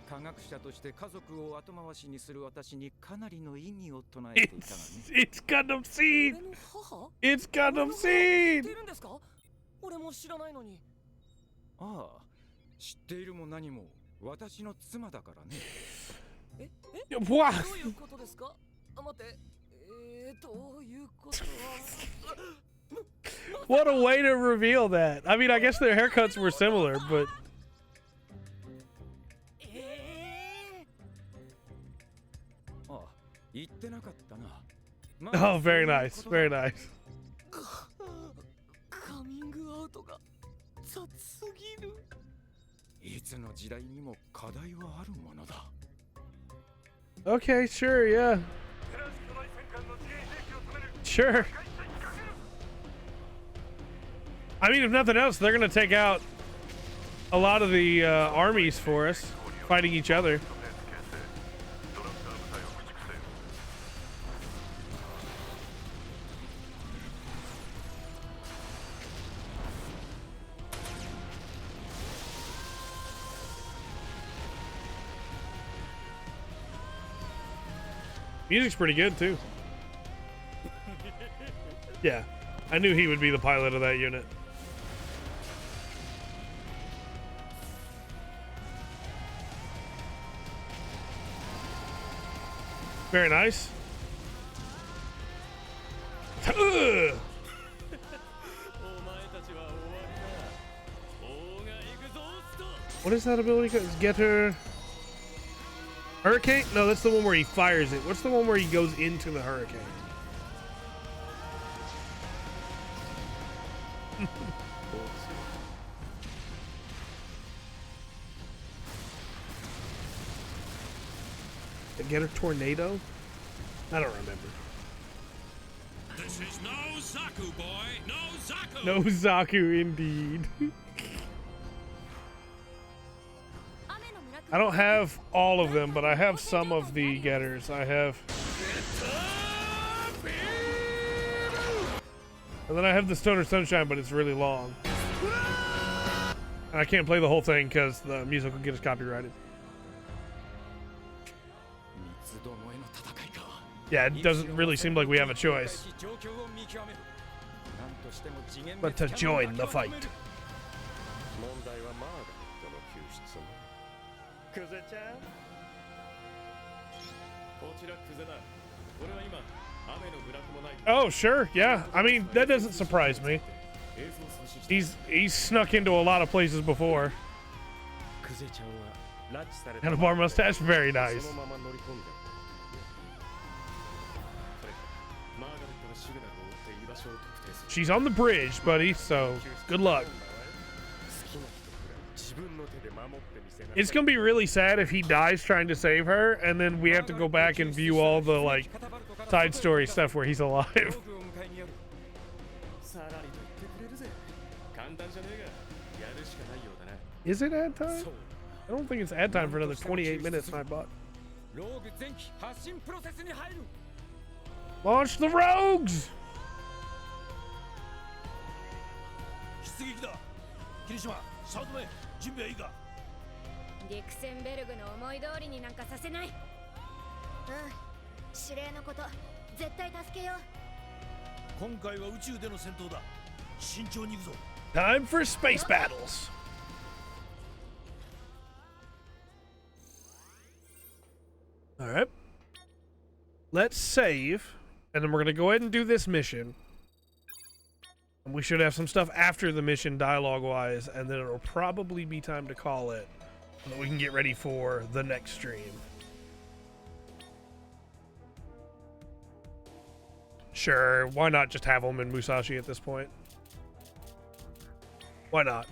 科学者として家族を後回しにする私にかなりの意義を唱えていたがね。It's Gundam Seed! It's Gundam Seed! 俺も知らないのに。ああ、知っているも何も私の妻だからね。What? どういうことですか？待って。どういうことは。What a way to reveal that. I mean, I guess their haircuts were similar, but... Oh, very nice, very nice. カミングアウトが雑すぎる。いつの時代にも課題はあるものだ。 Okay, sure, yeah. Sure. I mean, if nothing else, they're gonna take out a lot of the armies for us, fighting each other. Music's pretty good too. Yeah, I knew he would be the pilot of that unit. Very nice. What is that ability? Get her. Hurricane? No, that's the one where he fires it. What's the one where he goes into the hurricane? The Getter Tornado? I don't remember. This is no Zaku, boy. No Zaku. No Zaku, indeed. I don't have all of them, but I have some of the getters. I have... And then I have the Stoner Sunshine, but it's really long. And I can't play the whole thing because the music will get us copyrighted. Yeah, it doesn't really seem like we have a choice. But to join the fight. クゼちゃんこちらクゼだ俺は今雨の部落もない Oh, sure, yeah. I mean, that doesn't surprise me. He's snuck into a lot of places before. Handlebar mustache, very nice. She's on the bridge, buddy, so good luck. It's gonna be really sad if he dies trying to save her, and then we have to go back and view all the like side story stuff where he's alive. Is it ad time? I don't think it's ad time for another 28 minutes, my butt. Launch the rogues! ディクセンベルグの思い通りになんかさせない。うん、指令のこと絶対助けよう。今回は宇宙での戦闘だ。慎重に行くぞ。Time for space battles. All right. Let's save, and then we're gonna go ahead and do this mission. And we should have some stuff after the mission dialogue-wise, and then it'll probably be time to call it. So that we can get ready for the next stream. Sure, why not just have him in Musashi at this point? Why not?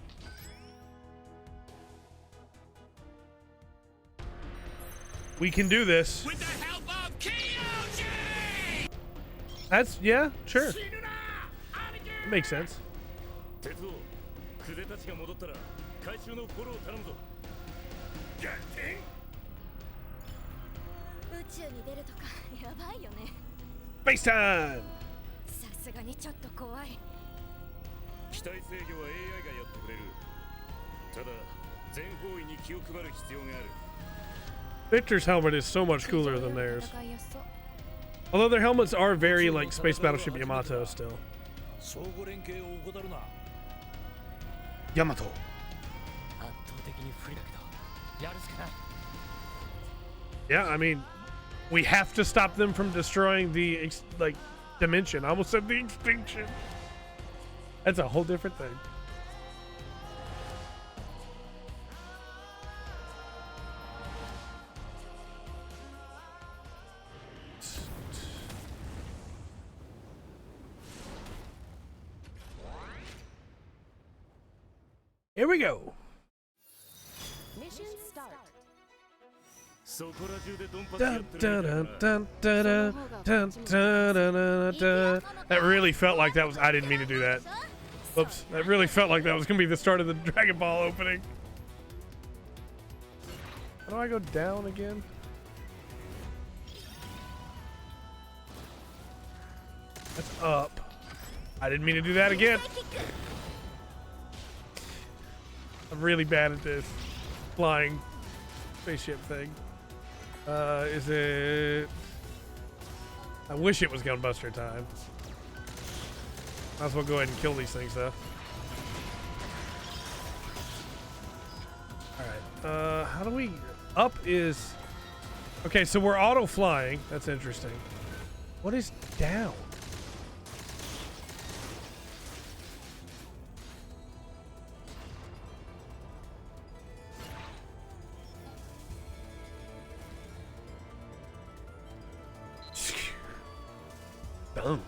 We can do this. With the help of Kyoji! That's, yeah, sure. It makes sense. 宇宙に出るとかやばいよね。 Space time! さすがにちょっと怖い。機体制御は AI がやってくれる。ただ全方位に気を配る必要がある。 Victor's helmet is so much cooler than theirs. Although their helmets are very like Space Battleship Yamato still. Yamato. Yeah, I mean, we have to stop them from destroying the like dimension. I almost said the extinction. That's a whole different thing. Here we go. Mission start. That really felt like that was. I didn't mean to do that. Oops. That really felt like that was going to be the start of the Dragon Ball opening. How do I go down again? That's up. I didn't mean to do that again. I'm really bad at this flying spaceship thing. Is it... I wish it was Gunbuster time. Might as well go ahead and kill these things, though. Alright, how do we... Up is... Okay, so we're auto-flying. That's interesting. What is down? dumb.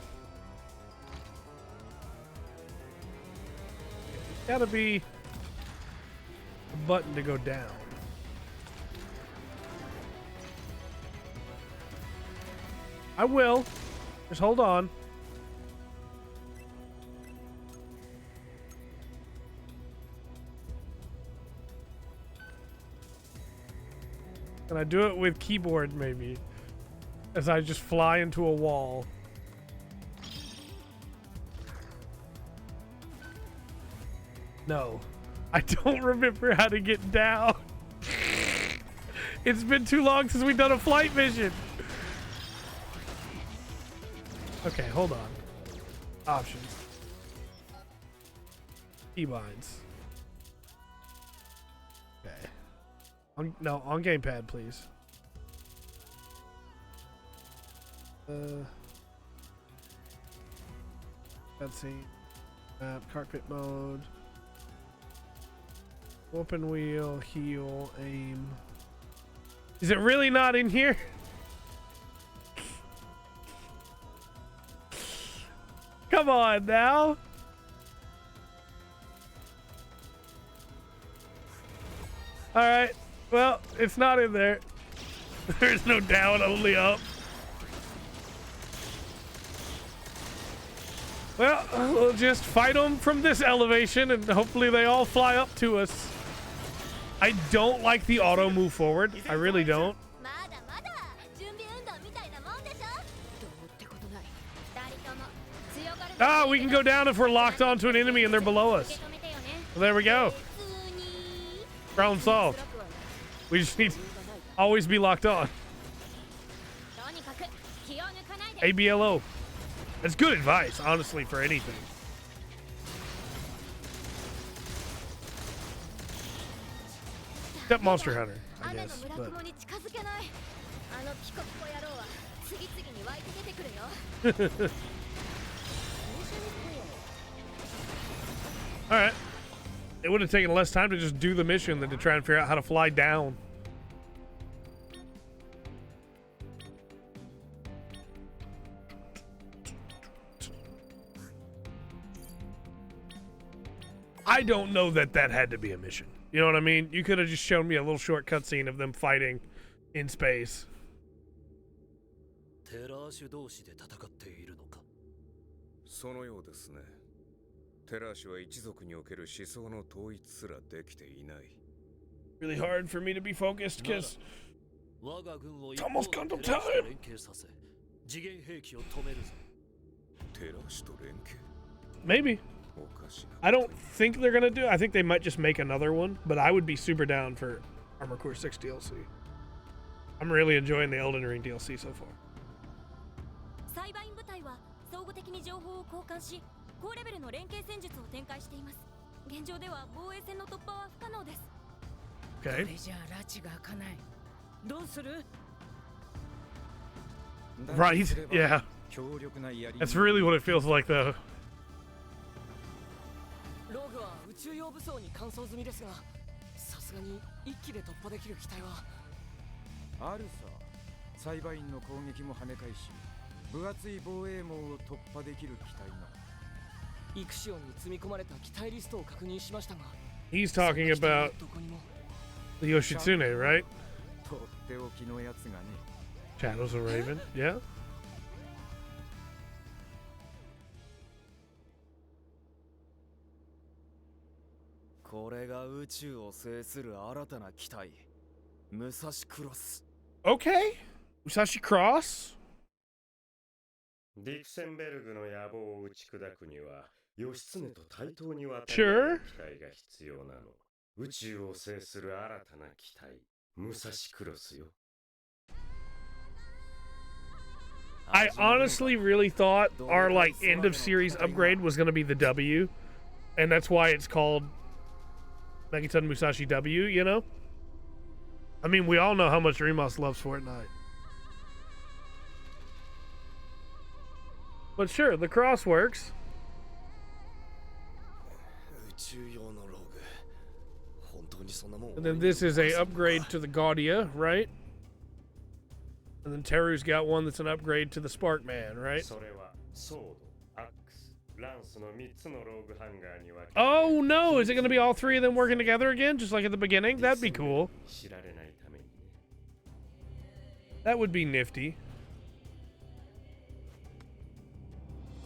Gotta be a button to go down. I will. Just hold on. Can I do it with keyboard, maybe? As I just fly into a wall. No. I don't remember how to get down. It's been too long since we've done a flight mission. Okay, hold on. Options. Keybinds. Okay. No, on gamepad, please. Cutscene. Map, cockpit mode. Open wheel, heal, aim. Is it really not in here? Come on now. All right. Well, it's not in there. There's no down, only up. Well, we'll just fight them from this elevation and hopefully they all fly up to us. I don't like the auto move forward. I really don't. Ah, we can go down if we're locked onto an enemy and they're below us. Well, there we go. Problem solved. We just need to always be locked on. ABLO. That's good advice, honestly, for anything. Except Monster Hunter, I guess. But. Alright. It would have taken less time to just do the mission than to try and figure out how to fly down. I don't know that that had to be a mission. You know what I mean? You could have just shown me a little short cutscene of them fighting in space. テラーシュ同士で戦っているのか。そのようですね。テラーシュは一族における思想の統一すらできていない。Really hard for me to be focused because it's almost Gundam time. 次元兵器を止めるぞ。テラーシュと連携。Maybe. I don't think they're gonna do it. I think they might just make another one, but I would be super down for Armor Core 6 DLC. I'm really enjoying the Elden Ring DLC so far. サイバイン部隊は相互的に情報を交換し、高レベルの連携戦術を展開しています。現状では防衛線の突破は不可能です。Okay. これじゃあ拉致が開かない。どうする? Right, yeah. That's really what it feels like, though. ローグは宇宙用武装に換装済みですが、さすがに一気で突破できる機体はあるさ。サイバインの攻撃も跳ね返し、分厚い防衛網を突破できる機体が。イクシオンに積み込まれた機体リストを確認しましたが。He's talking about the Yoshitsune, right? とっておきのやつがね。Shadows of Raven, yeah. これが宇宙を制する新たな機体、武蔵クロス。Okay, Musashi Cross. ディクセンベルグの野望を打ち砕くには、義経と対等に渡る機体が必要なの。宇宙を制する新たな機体、武蔵クロスよ。I honestly really thought our like end of series upgrade was going to be the W, and that's why it's called Megaton Musashi W, you know? I mean, we all know how much Remus loves Fortnite. But sure, the cross works. And then this is a upgrade to the Gaudia, right? And then Teru's got one that's an upgrade to the Sparkman, right? Oh no, is it gonna be all three of them working together again, just like at the beginning? That'd be cool. That would be nifty.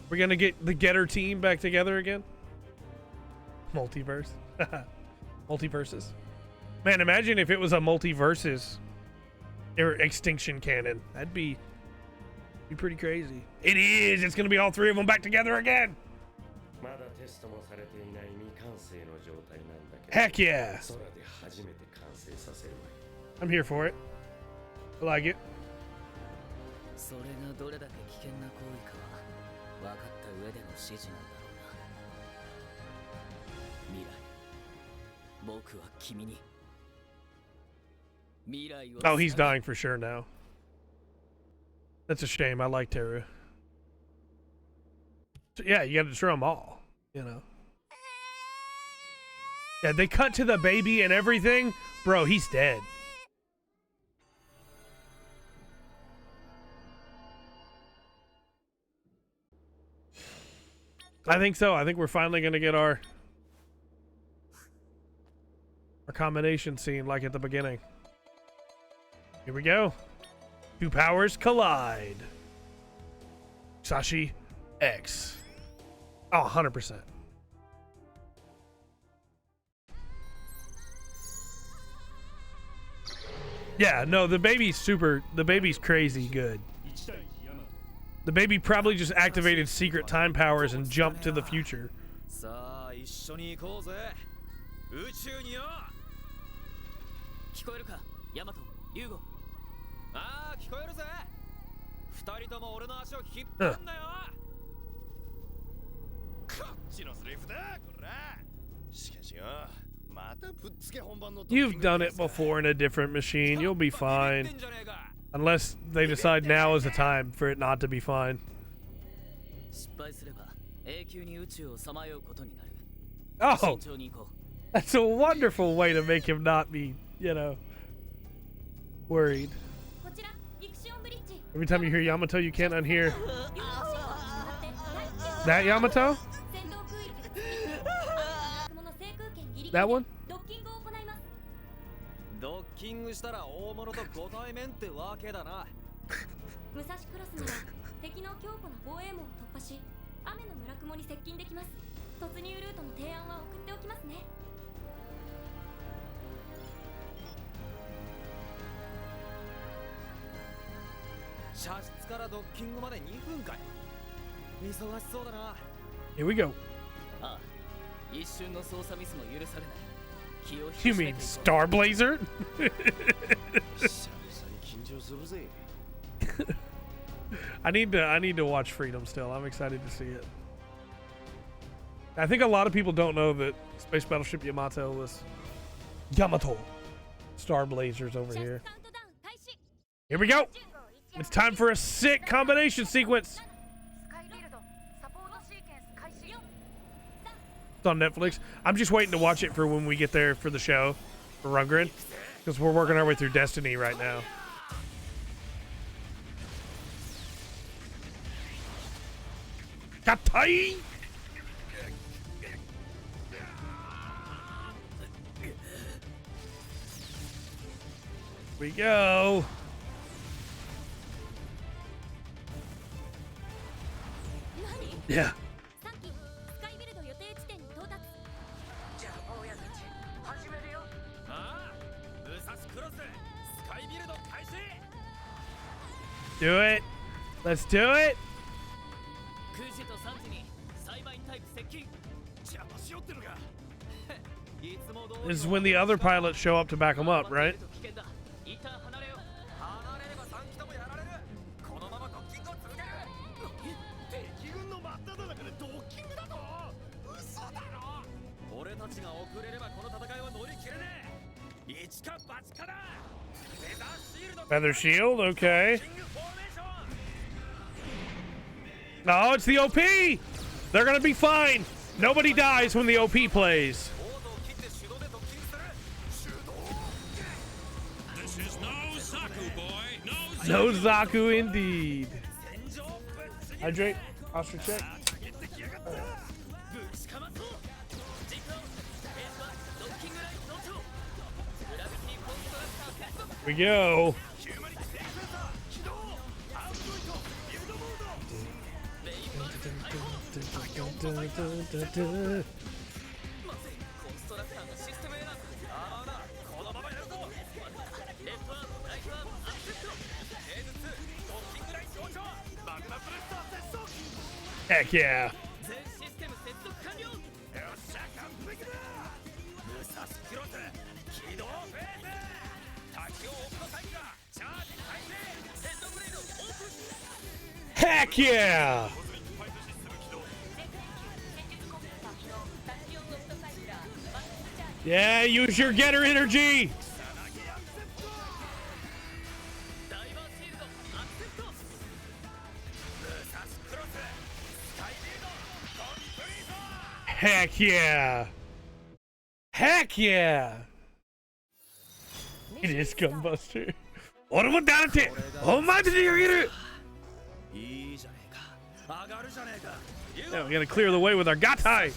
We're gonna get the Getter team back together again. Multiverse. Multiverses. Man, imagine if it was a multiverses or extinction canon. That'd be pretty crazy. It is. It's gonna be all three of them back together again. Heck yeah. I'm here for it. I like it. それがどれだけ危険な行為かは分かった上での指示なんだろうな。未来、僕は君に。未来を。 Oh, he's dying for sure now. That's a shame. I like Teru. So, yeah, you gotta destroy them all, you know. Yeah, they cut to the baby and everything. Bro, he's dead. I think so. I think we're finally gonna get our combination scene like at the beginning. Here we go. Two powers collide. Musashi X. Oh, 100%. Yeah, no, the baby's crazy good. The baby probably just activated secret time powers and jumped to the future. さあ、一緒に行こうぜ。宇宙によ。聞こえるか、ヤマト、ユーゴ。ああ、聞こえるぜ。二人とも俺の足を引っ張んなよ。こっちのセリフだ、こら。しかしよ、またぶっつけ本番の。You've done it before in a different machine. You'll be fine. Unless they decide now is the time for it not to be fine. Oh, that's a wonderful way to make him not be, you know, worried. Every time you hear Yamato, you can't unhear that Yamato? That one? ドッキングしたら大物とご対面ってわけだな。武蔵クロスなら敵の強固な防衛網を突破し、雨の村雲に接近できます。突入ルートの提案は送っておきますね。射出からドッキングまで2分かよ。忙しそうだな。Here we go. ああ、一瞬の操作ミスも許されない。You mean Star Blazer? I need to watch Freedom still. I'm excited to see it. I think a lot of people don't know that Space Battleship Yamato was Yamato. Star Blazers over here. Here we go. It's time for a sick combination sequence. It's on Netflix. I'm just waiting to watch it for when we get there for the show for Rundgren, because we're working our way through Destiny right now. Katai! We go. Yeah. Do it. Let's do it. This is when the other pilots show up to back them up, right? Feather shield, okay. No, it's the OP! They're gonna be fine! Nobody dies when the OP plays. This is no Zaku, boy. No Zaku indeed. Hydrate. Posture check. Here we go. Heck yeah. Heck yeah. Yeah, use your getter energy. Heck yeah. Heck yeah. It is Gunbuster. 俺もだってお前たちがいる Yeah, we gotta clear the way with our gatai.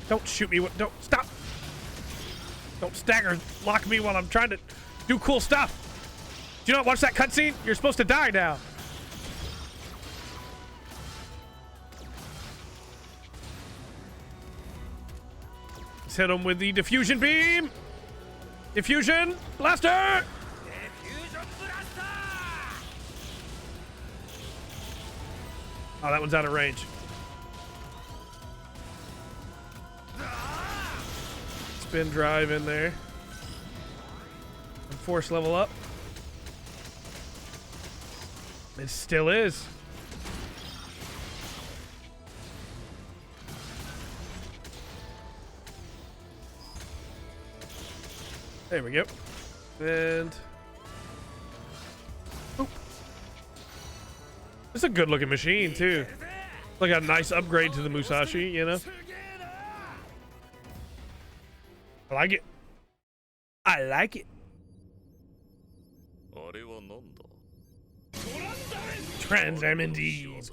Don't shoot me. Don't stop. Don't stagger lock me while I'm trying to do cool stuff. Do you not watch that cutscene? You're supposed to die now. Let's hit him with the diffusion beam. Diffusion blaster. Oh, that one's out of range. Spin drive in there. And force level up. It still is. There we go. And oh. It's a good looking machine too. Like a nice upgrade to the Musashi, you know? I like it. I like it. Trans MNDs.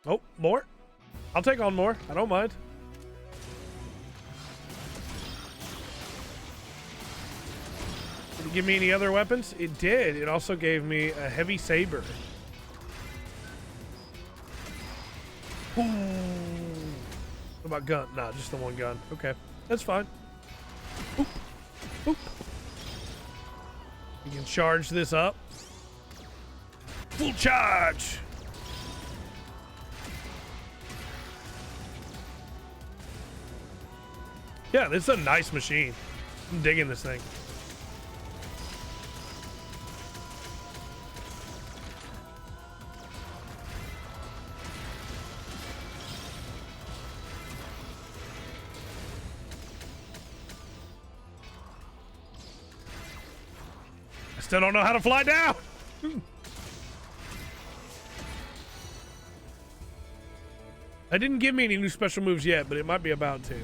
Oh, more? I'll take on more. I don't mind. Did it give me any other weapons? It did. It also gave me a heavy saber. Ooh. What about gun? Nah, just the one gun. Okay, that's fine. Oop. Oop. You can charge this up. Full charge. Yeah, this is a nice machine. I'm digging this thing. I still don't know how to fly down. I didn't give me any new special moves yet, but it might be about to.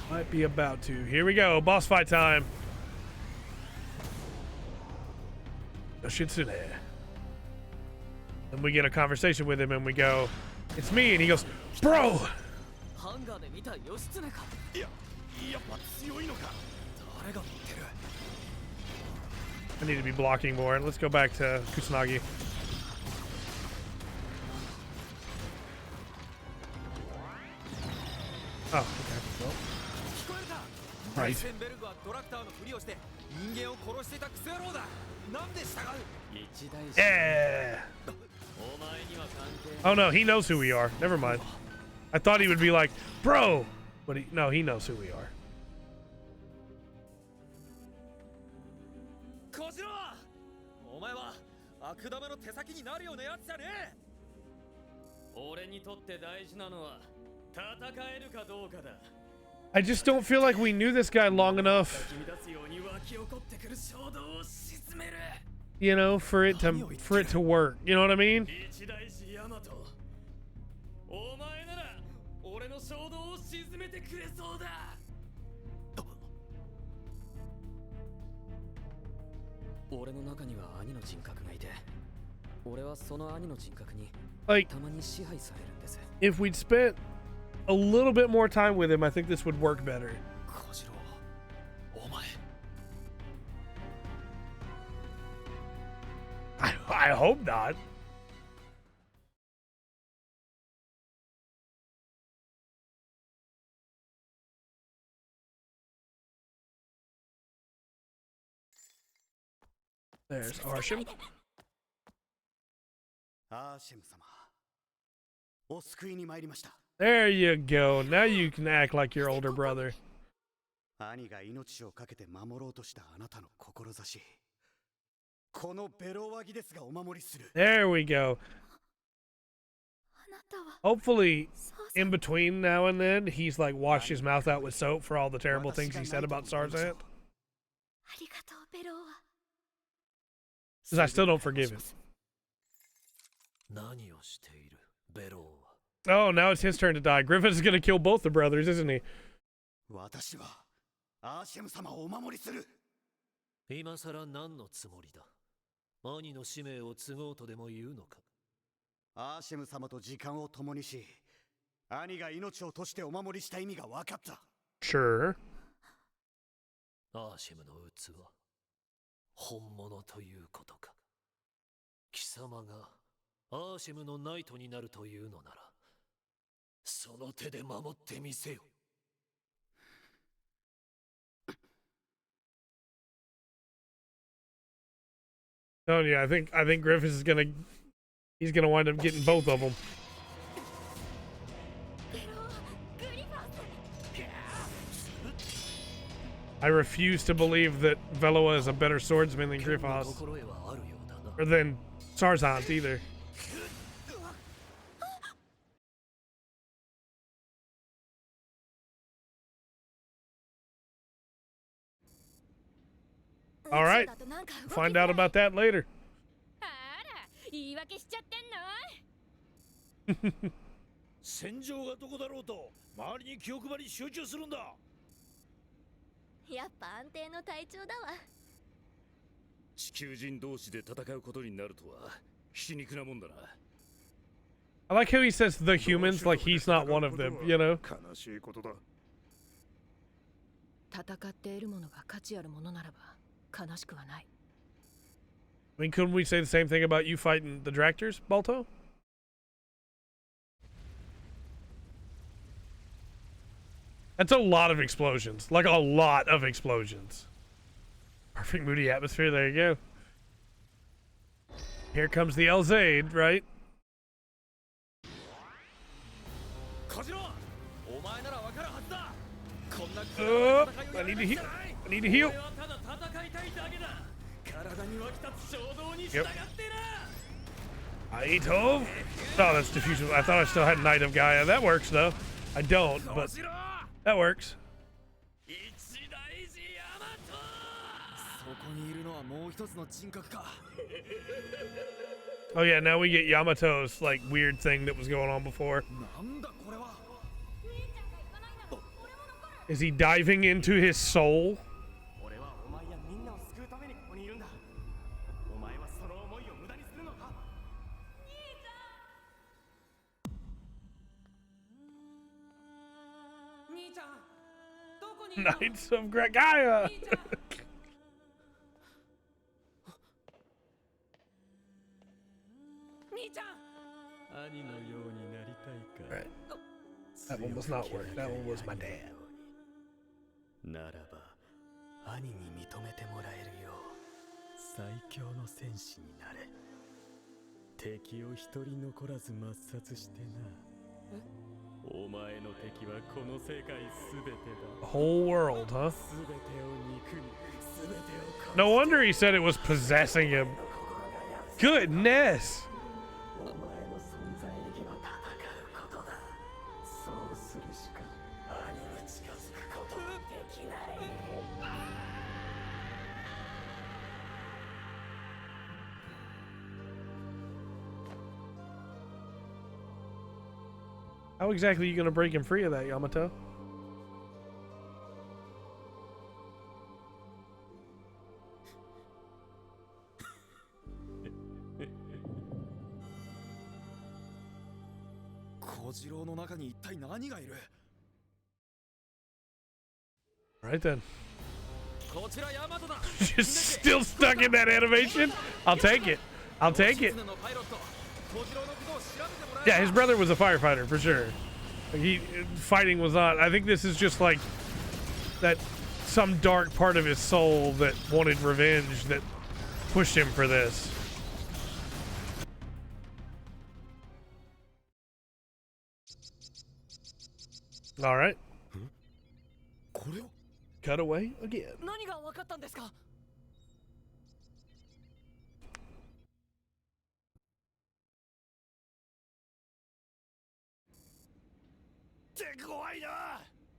Might be about to. Here we go. Boss fight time. Yoshitsune. And we get a conversation with him and we go, it's me. And he goes, bro. I need to be blocking more. Let's go back to Kusanagi. Oh, okay. Well. Right. Yeah. Oh no, he knows who we are. Never mind. I thought he would be like, bro, but no, he knows who we are. I just don't feel like we knew this guy long enough, you know, for it to work. You know what I mean? 俺の中には兄の人格がいて、俺はその兄の人格に Like, たまに支配されるんです。 if we'd spent a little bit more time with him, I think this would work better. I hope not. There's Arsham. アーシェム様、お救いに参りました。 There you go. Now you can act like your older brother. 兄が命を懸けて守ろうとしたあなたの志。このベロワギですがお守りする。 There we go. Hopefully, in between now and then, he's like washed his mouth out with soap for all the terrible things he said about Sarzant. Because I still don't forgive him. Oh, now it's his turn to die. Griffith is going to kill both the brothers, isn't he? 私はアーシェム様をお守りする。今さら何のつもりだ。兄の使命を継ごうとでも言うのか。アーシェム様と時間を共にし、兄が命を賭してお守りした意味が分かった。Sure. アーシェムの器、本物ということか。貴様がアーシェムのナイトになるというのなら、その手で守ってみせよ。Telling you, I think Griffith is he's gonna wind up getting both of them. I refuse to believe that Veloa is a better swordsman than Griffiths, or than Sarzant either. All right, find out about that later. 言い訳しちゃってんの？戦場がどこだろうと周りに気を配り集中するんだ。やっぱ安定の隊長だわ。地球人同士で戦うことになるとは皮肉なもんだな。I like how he says the humans like he's not one of them, you know? 悲しいことだ。戦っているものが価値あるものならば悲しくはない。I mean, couldn't we say the same thing about you fighting the Dractors, Balto? That's a lot of explosions. Like, a lot of explosions. Perfect moody atmosphere. There you go. Here comes the Elzaid, right? I need to heal. I need to heal. Yep. Aitov? Oh, that's diffusion. I thought I still had Knight of Gaia. That works, though. I don't, but that works. Oh yeah, now we get Yamato's like weird thing that was going on before. Is he diving into his soul? Knights of Gaia! Right. That one was not work. That one was my dad. ならば、兄に認めてもらえるよう、最強の戦士になれ。敵を一人残らず抹殺してな。お前の敵はこの世界すべてだ。 The whole world, huh? すべてを憎み、すべてを No wonder he said it was possessing him. Goodness! How exactly are you going to break him free of that, Yamato? Right then. Just still stuck in that animation? I'll take it. I'll take it. Yeah, his brother was a firefighter for sure. Fighting was not. I think this is just like that some dark part of his soul that wanted revenge that pushed him for this. All right. Cut away again.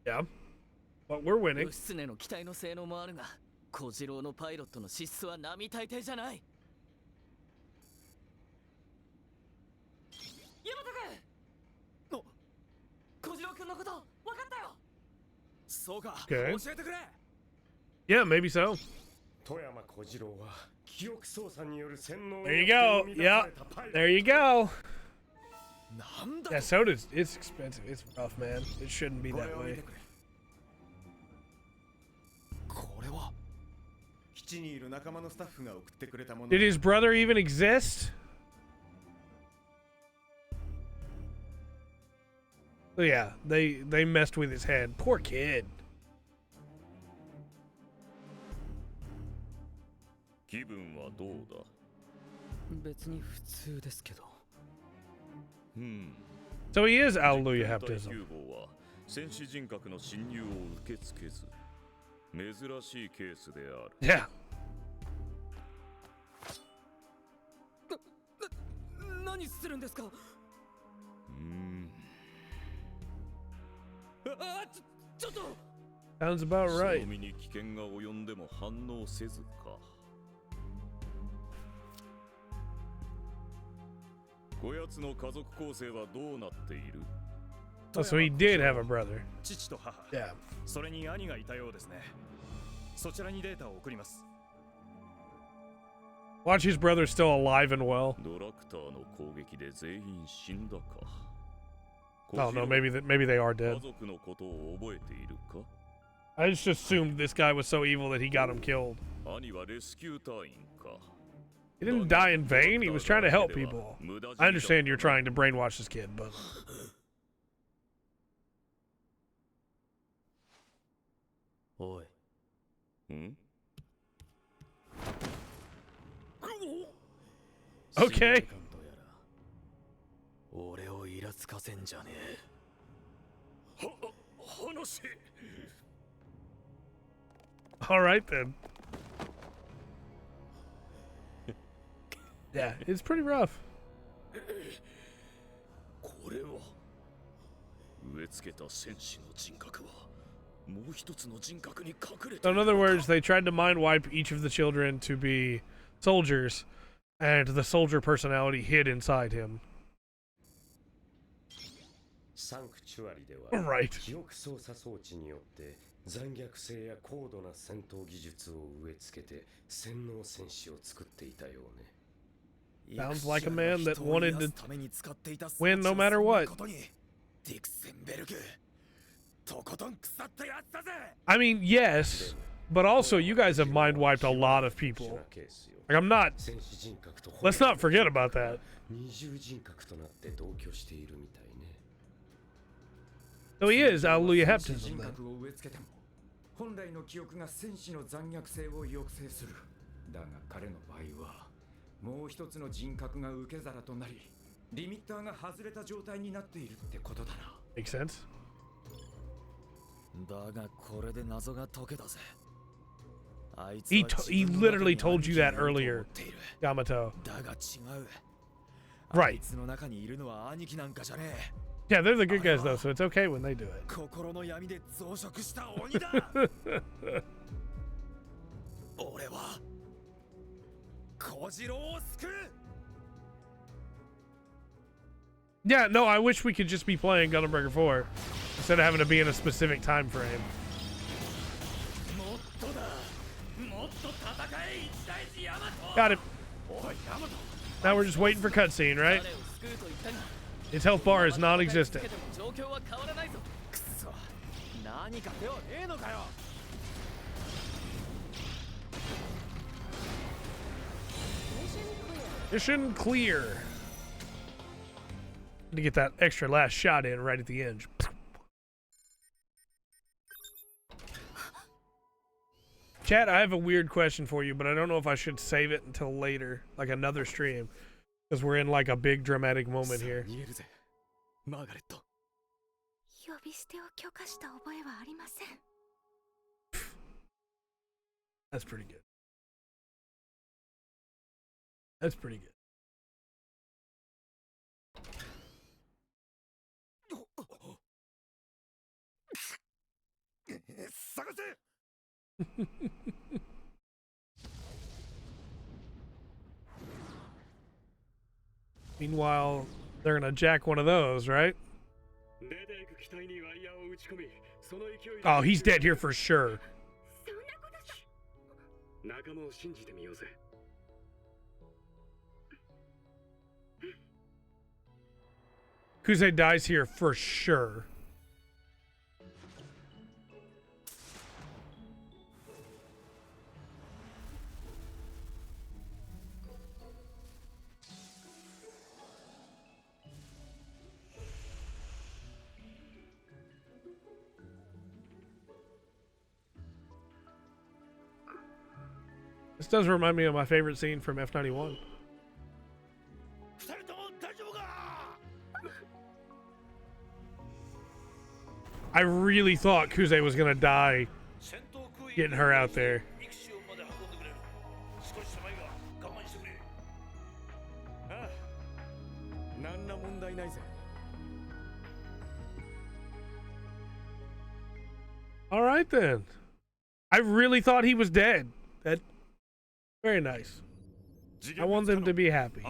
Yeah. But we're winning. 義経の機体の性能もあるが、小次郎のパイロットの資質は並大抵じゃない。ヤマト君。小次郎君のこと分かったよ。そうか。Okay. 教えてくれ。Yeah, maybe so. 富山小次郎は記憶操作による洗脳。 There you go. Yep. There you go. Yeah, soda's it's expensive. It's rough, man. It shouldn't be that way. Did his brother even exist? Oh, yeah, they messed with his head. Poor kid. 気分はどうだ？別に普通ですけど。So he is Alleluia Heptism. 9号は戦士人格の侵入を受け付けず、珍しいケースである。Yeah. 何するんですか？ちょっと。Sounds about right. その身に危険が及んでも反応せずか。こやつの家族構成はどうなっている？ Oh, so he did have a brother. 父と母。Yeah. それに兄がいたようですね。そちらにデータを送ります。 Watch his brother still alive and well. ドラクターの攻撃で全員死んだか。 Oh no, maybe they are dead. 家族のことを覚えているか？ I just assumed this guy was so evil that he got him killed. 兄はレスキュー隊員か。 He didn't die in vain. He was trying to help people. I understand you're trying to brainwash this kid, but... Oi. Okay. 俺をイラつかせんじゃねえ。話。 All right then. Yeah, it's pretty rough. これは植え付けた戦士の人格はもう一つの人格に隠れてい So る。 in other words, they tried to mind wipe each of the children to be soldiers, and the soldier personality hid inside him. サンクチュアリでは Right. 記憶操作装置によって残虐性や高度な戦闘技術を植え付けて洗脳戦士を作っていたようね。 Sounds like a man that wanted to win no matter what. I mean, yes, but also you guys have mind wiped a lot of people. Like, I'm not. Let's not forget about that. So he is Alleluia Heptism then. 本来の記憶が戦士の残虐性を抑制する。だが彼の場合はもう一つの人格が受け皿となり、リミッターが外れた状態になっているってことだな。Makes sense. だがこれで謎が解けたぜ。 He literally told you that earlier, Yamato. だが違う。 Right. あいつの中にいるのは兄貴なんかじゃねえ。 Yeah, they're the good guys though, so it's okay when they do it. 心の闇で増殖した鬼だ。俺は小次郎を救う。 Yeah, no, I wish we could just be playing Gundam Breaker 4 instead of having to be in a specific time frame. もっとだ。もっと戦え一大寺ヤマト。 Got it. おいヤマト。 Now we're just waiting for cutscene, right? 彼を救うと言ったが His health bar is non-existent. 状況は変わらないぞ。くそ。何か手はねえのかよ。 Mission clear. To get that extra last shot in right at the end. Chat, I have a weird question for you, but I don't know if I should save it until later, like another stream, because we're in like a big dramatic moment here. 呼び捨てを許可した覚えはありません。 That's pretty good. That's pretty good. Meanwhile, they're gonna jack one of those, right? Oh, he's dead here for sure. Kuze dies here for sure. This does remind me of my favorite scene from F91. I really thought Kuze was gonna die getting her out there. All right then. I really thought he was dead. That very nice. I want them to be happy.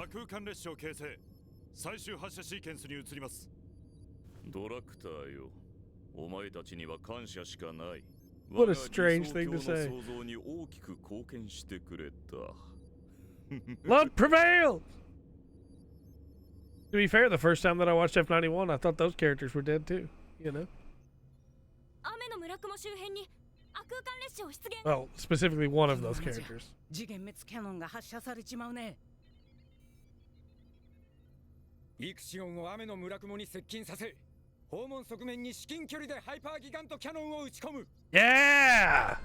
ドラクターよ、お前たちには感謝しかない。 What a strange thing to say. 我が理想郷の創造に大きく貢献してくれた。Love prevailed! To be fair, the first time that I watched F91, I thought those characters were dead too, you know? Well, specifically one of those characters. 次元滅キャノンが発射されちまうね。イクシオンを雨の村雲に接近させ、訪問側面に至近距離でハイパーギガントキャノンを撃ち込む。Yeah!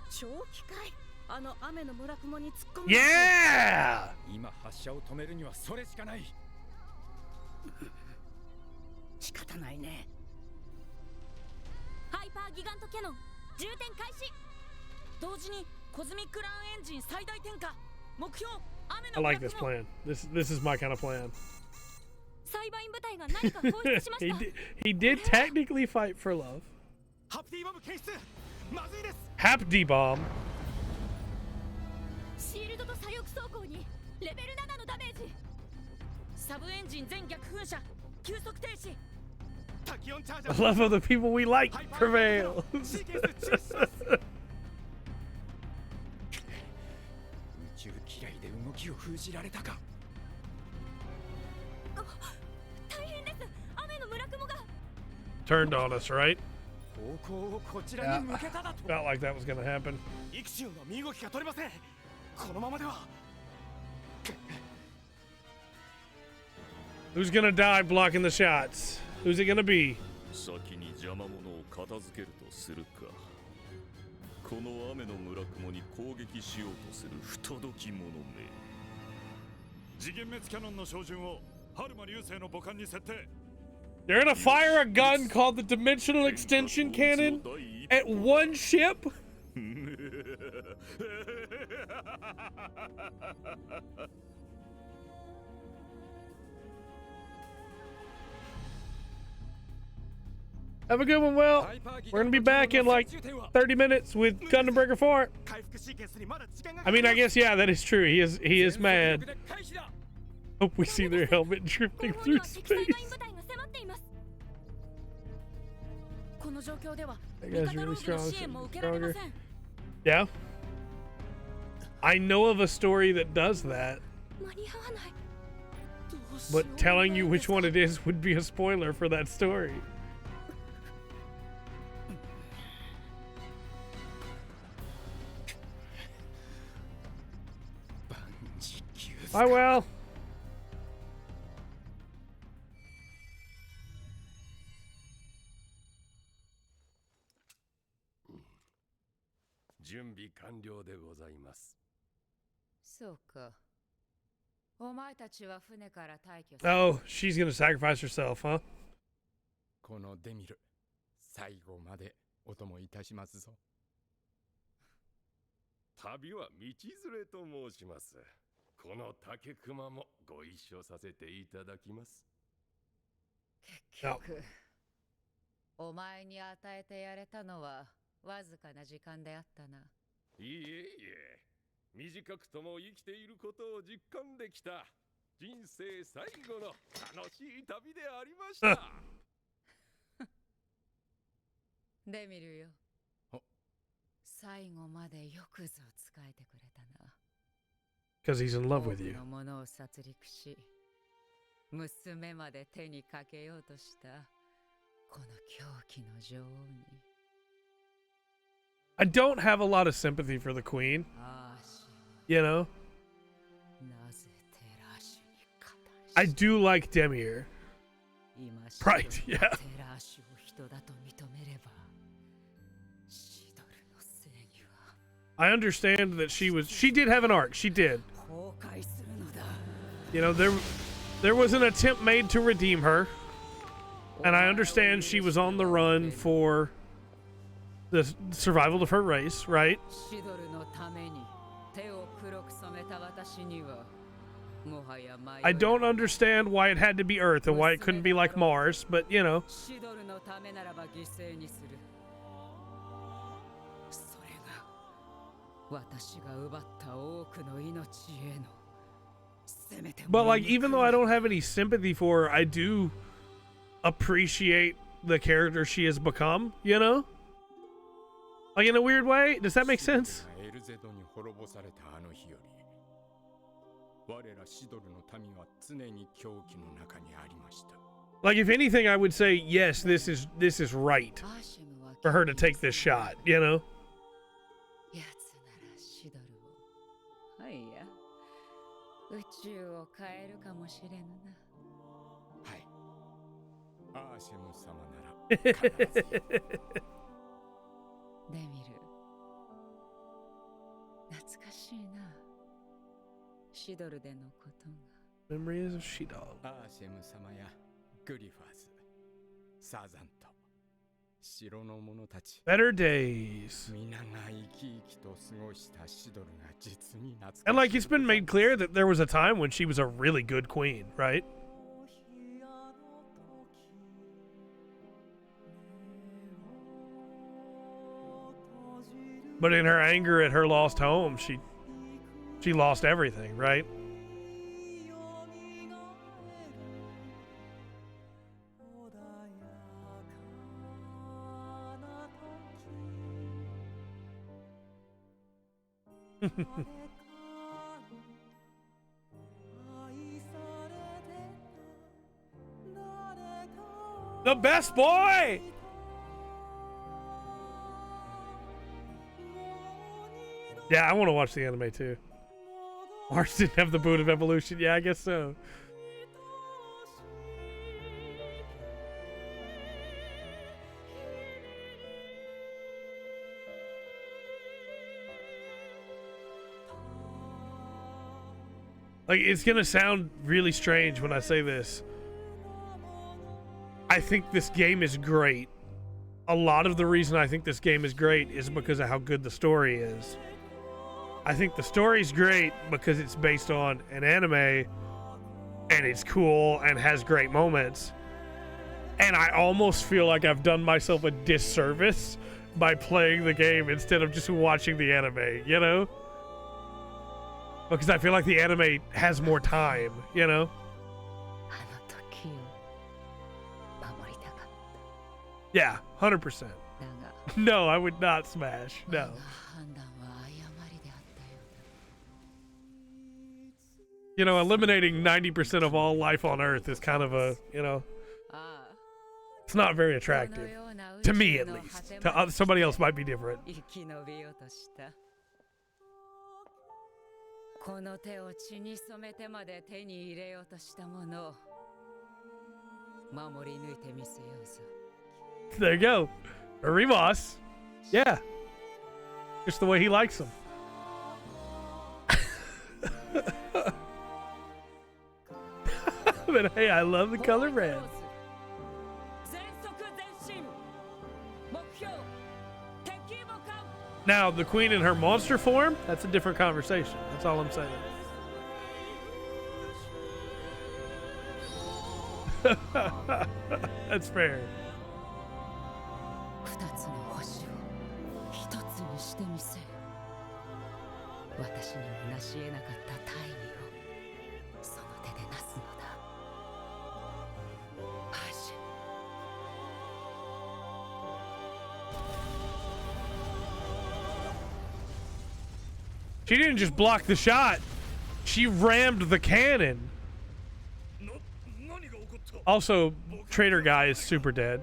超機械、あの雨の村雲に突っ込む。Yeah! 今発射を止めるにはそれしかない。仕方ないね。ハイパーギガントキャノン充填開始。同時にコズミックランエンジン最大点火。目標雨 I の like this plan. This is my kind of plan. サイバイン部隊が何か放出しました。he did technically fight for love. ハプティボム検出。まずいです。Hapdi bomb. シールドと左翼走行にレベル7のダメージ。サブエンジン全逆噴射急速停止。 The love of the people we like prevails. 宇宙嫌いで動きを封じられたか。大変です。雨の村雲が。Turned on us, right? 方向をこちらに向けただと。 Felt like that was gonna happen. イクシオンの身動きが取れません。このままでは。 Who's gonna die blocking the shots? Who's it gonna be? 先に邪魔者を片付けるとするか。この雨の村雲に攻撃しようとする不届き者め。次元滅キャノンの照準を春馬流星の母艦に設定。 They're gonna fire a gun called the Dimensional Extension Cannon at one ship? Have a good one, Will. We're gonna be back in like 30 minutes with Gundam Breaker 4. I mean, I guess, yeah, that is true. He is mad. Hope we see their helmet drifting through space. That guy's really strong. Stronger. Yeah. I know of a story that does that. But telling you which one it is would be a spoiler for that story. I will. Oh, she's gonna sacrifice herself, huh? このデミル、最後までお供いたしますぞ。旅は道連れと申します。この竹熊もご一緒させていただきます。結局、お前に与えてやれたのはわずかな時間であったな。いえいえ、短くとも生きていることを実感できた人生最後の楽しい旅でありました。デミルよ。最後までよくぞ仕えてくれたな。Because he's in love with you. 多くの者を殺戮し、娘まで手にかけようとしたこの狂気の女王に。I don't have a lot of sympathy for the queen. You know? I do like Demir. Right, yeah. I understand that she did have an arc. She did. You know, there was an attempt made to redeem her. And I understand she was on the run for the survival of her race, right? I don't understand why it had to be Earth and why it couldn't be like Mars, but you know. But like, even though I don't have any sympathy for her, I do appreciate the character she has become, you know? Like, in a weird way? Does that make sense? Like, if anything, I would say, yes, this is right for her to take this shot, you know? Memories of She-Dog. Better days. And like, it's been made clear that there was a time when she was a really good queen, right? But in her anger at her lost home, she lost everything, right? The best boy! Yeah, I want to watch the anime too. Mars didn't have the boot of evolution. Yeah, I guess so. Like, it's gonna sound really strange when I say this. I think this game is great. A lot of the reason I think this game is great is because of how good the story is. I think the story's great because it's based on an anime and it's cool and has great moments. And I almost feel like I've done myself a disservice by playing the game instead of just watching the anime, you know? Because I feel like the anime has more time, you know? Yeah, 100%. No, I would not smash. No. You know, eliminating 90% of all life on Earth is kind of a, you know, it's not very attractive. To me, at least. To somebody else might be different. この手を血に染めてまで手に入れようとしたものを守り抜いてみせようぞ。 There you go. Remos. Yeah. Just the way he likes them. But hey, I love the color red. Now, the queen in her monster form, that's a different conversation. That's all I'm saying. That's fair. 2つの星を1つにしてみせよ。私にも成し得なかった大義をその手でなすのだ。アジェ。 She didn't just block the shot. She rammed the cannon. Also, Trader Guy is super dead.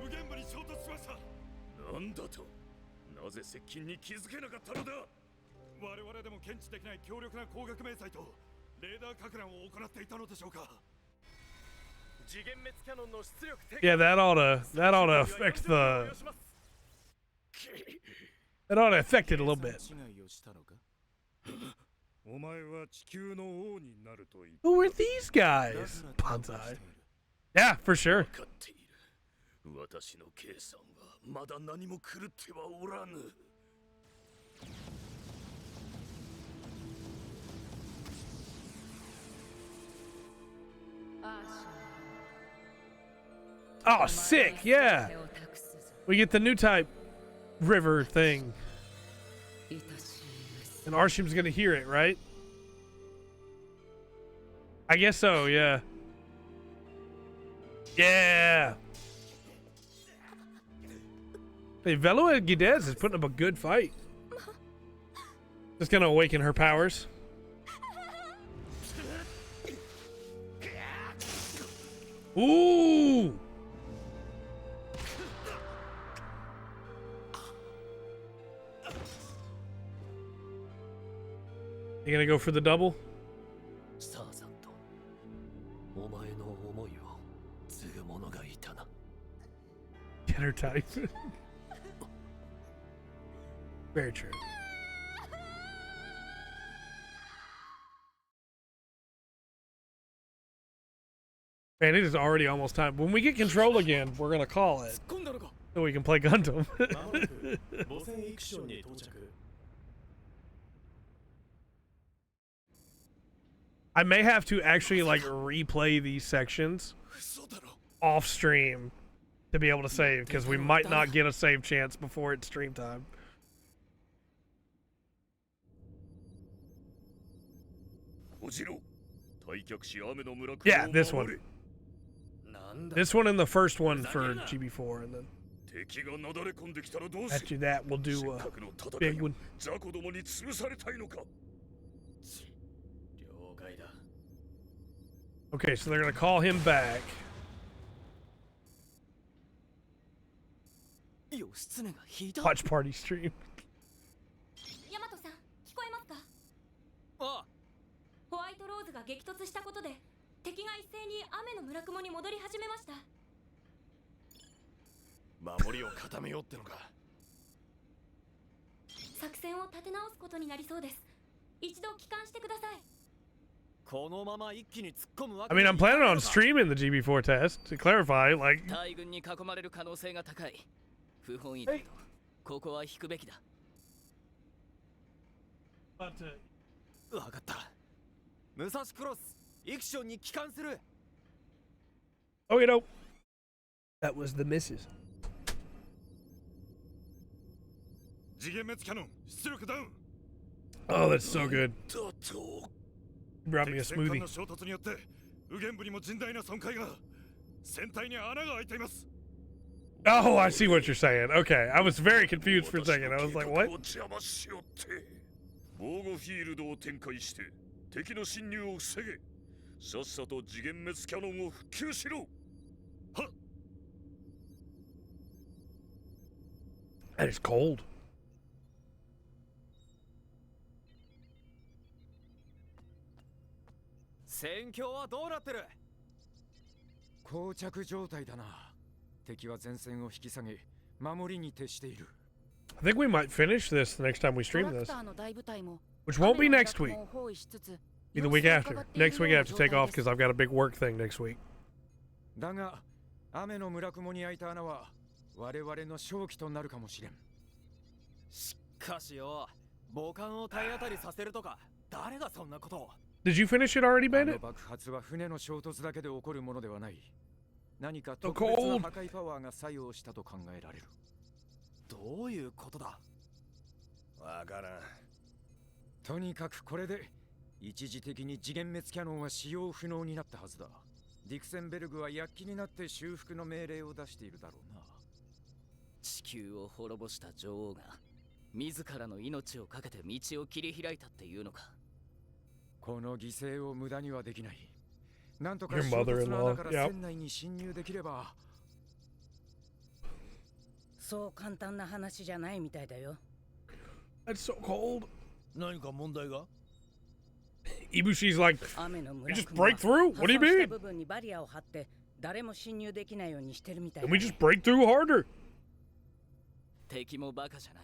なんだと、なぜ接近に気づけなかったのだ。我々でも検知できない強力な光学迷彩とレーダーかく乱を行っていたのでしょうか。次元滅キャノンの出力。 Yeah, that ought to affect the. That ought to affect it a little bit. Who are these guys? Bonsai. Yeah, for sure. 私の計算はまだ何も狂ってはおらぬ。 Oh, sick! Yeah, we get the new type river thing, and Arshim's gonna hear it, right? I guess so. Yeah. Yeah. Hey, Velua Gidez is putting up a good fight. Just gonna awaken her powers. Ooh! You gonna go for the double? Get her type. Very true. Man, it is already almost time. When we get control again, we're gonna call it so we can play Gundam. I may have to actually like replay these sections off stream to be able to save, because we might not get a save chance before it's stream time. Yeah, this one. This one and the first one for GB4, and then after that we'll do a big one. Okay, so they're gonna call him back. Watch party stream. ヤマトさん、聞こえますか？ああ。ホワイトローズが激突したことで敵が一斉に雨の村雲に戻り始めました。守りを固めようってのか。作戦を立て直すことになりそうです。一度帰還してください。 I mean, I'm planning on streaming the GB4 test to clarify, like. 大軍に囲まれる可能性が高い。不本意だと、ここは引くべきだ。わかった。武蔵クロス、イクションに帰還する。Oh, you know, that was the misses. 次元滅キャノン、出力ダウン。 Oh, that's so good. Brought me a smoothie. 衝突によって右舷部にも甚大な損壊が。船体に穴が開いています。 Oh, I see what you're saying. Okay, I was very confused for a second. I was like, what? 防護フィールドを展開して敵の侵入を防げ。さっさと次元滅キャノンを復旧しろ。はっ。 That is cold. 戦況はどうなってる？膠着状態だな。敵は前線を引き下げ、守りに徹している。I think we might finish this the next time we stream this. Which won't be next week. Be the week after. Next week I have to take off because I've got a big work thing next week. だが、雨の村雲に開いた穴は我々の勝機となるかもしれん。しかしよ、母艦を体当たりさせるとか、誰がそんなことを。 Did you finish it already, あの Bandit? 爆発は船の衝突だけで起こるものではない。何か特別な破壊パワーが作用したと考えられる。どういうことだ？わからん。とにかくこれで一時的に次元滅キャノンは使用不能になったはずだ。ディクセンベルグは躍起になって修復の命令を出しているだろうな。地球を滅ぼした女王が自らの命を懸けて道を切り開いたっていうのか。この犠牲を無駄にはできない。なんとか Your 衝突の mother-in-law. 穴から Yep. 船内に侵入できれば。そう簡単な話じゃないみたいだよ。 That's so cold. 何か問題が？ Ibushi's like, 雨の we 村 just 雲は break through? What do you 破損した mean? 部分にバリアを張って誰も侵入できないようにしてるみたい And だ we ね。 just break through harder. 敵もバカじゃない。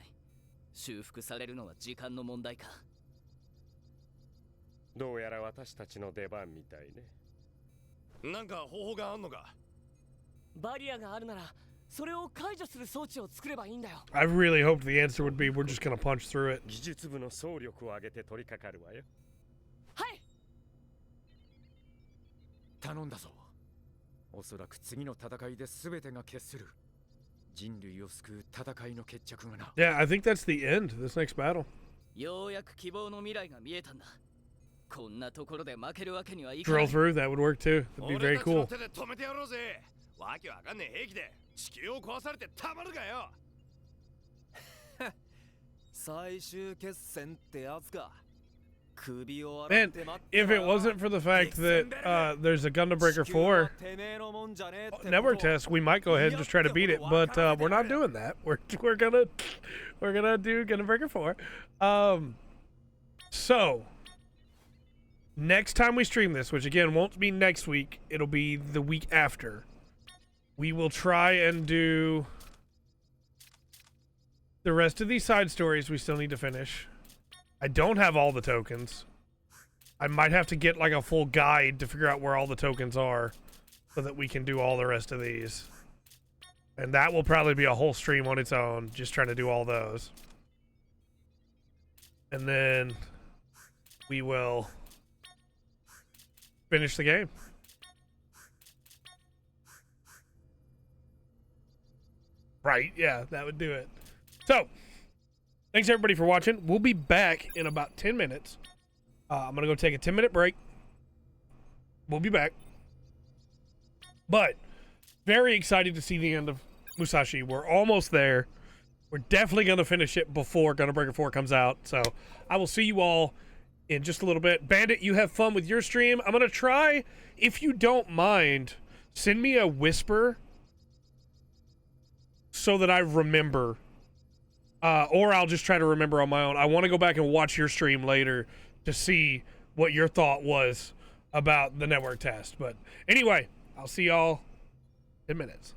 修復されるのは時間の問題か。どうやら私たちの出番みたいね。なんか方法があんのか？バリアがあるなら、それを解除する装置を作ればいいんだよ。 I really hoped the answer would be we're just gonna punch through it. 技術部の総力を挙げて取り掛かるわよ。はい。頼んだぞ。おそらく次の戦いで全てが決する。人類を救う戦いの決着がな。Yeah, I think that's the end. This next battle. ようやく希望の未来が見えたんだ。こんなところで負けるわけにはいかな Drill い。 through, that would work too. That'd be very 俺たちの cool. 手で止めてやろうぜ。わけわかんねえ兵器で地球を壊されてたまるかよ。最終決戦ってやつか。首を洗っ Man, て待って if it wasn't for the fact that there's a Gundam Breaker 4 network test, we might go ahead and just try to beat it. But we're not doing that. We're gonna do Gundam Breaker 4. So next time we stream this, which again won't be next week, it'll be the week after. We will try and do the rest of these side stories we still need to finish. I don't have all the tokens. I might have to get like a full guide to figure out where all the tokens are so that we can do all the rest of these. And that will probably be a whole stream on its own, just trying to do all those. And then we will finish the game. Right, yeah, that would do it. So, thanks everybody for watching. We'll be back in about 10 minutes. I'm going to go take a 10-minute break. We'll be back. But, very excited to see the end of Musashi. We're almost there. We're definitely going to finish it before Gundam Breaker 4 comes out. So, I will see you all in just a little bit. Bandit, you have fun with your stream. I'm going to try, if you don't mind, send me a whisper so that I remember. Or I'll just try to remember on my own. I want to go back and watch your stream later to see what your thought was about the network test. But anyway, I'll see y'all in minutes.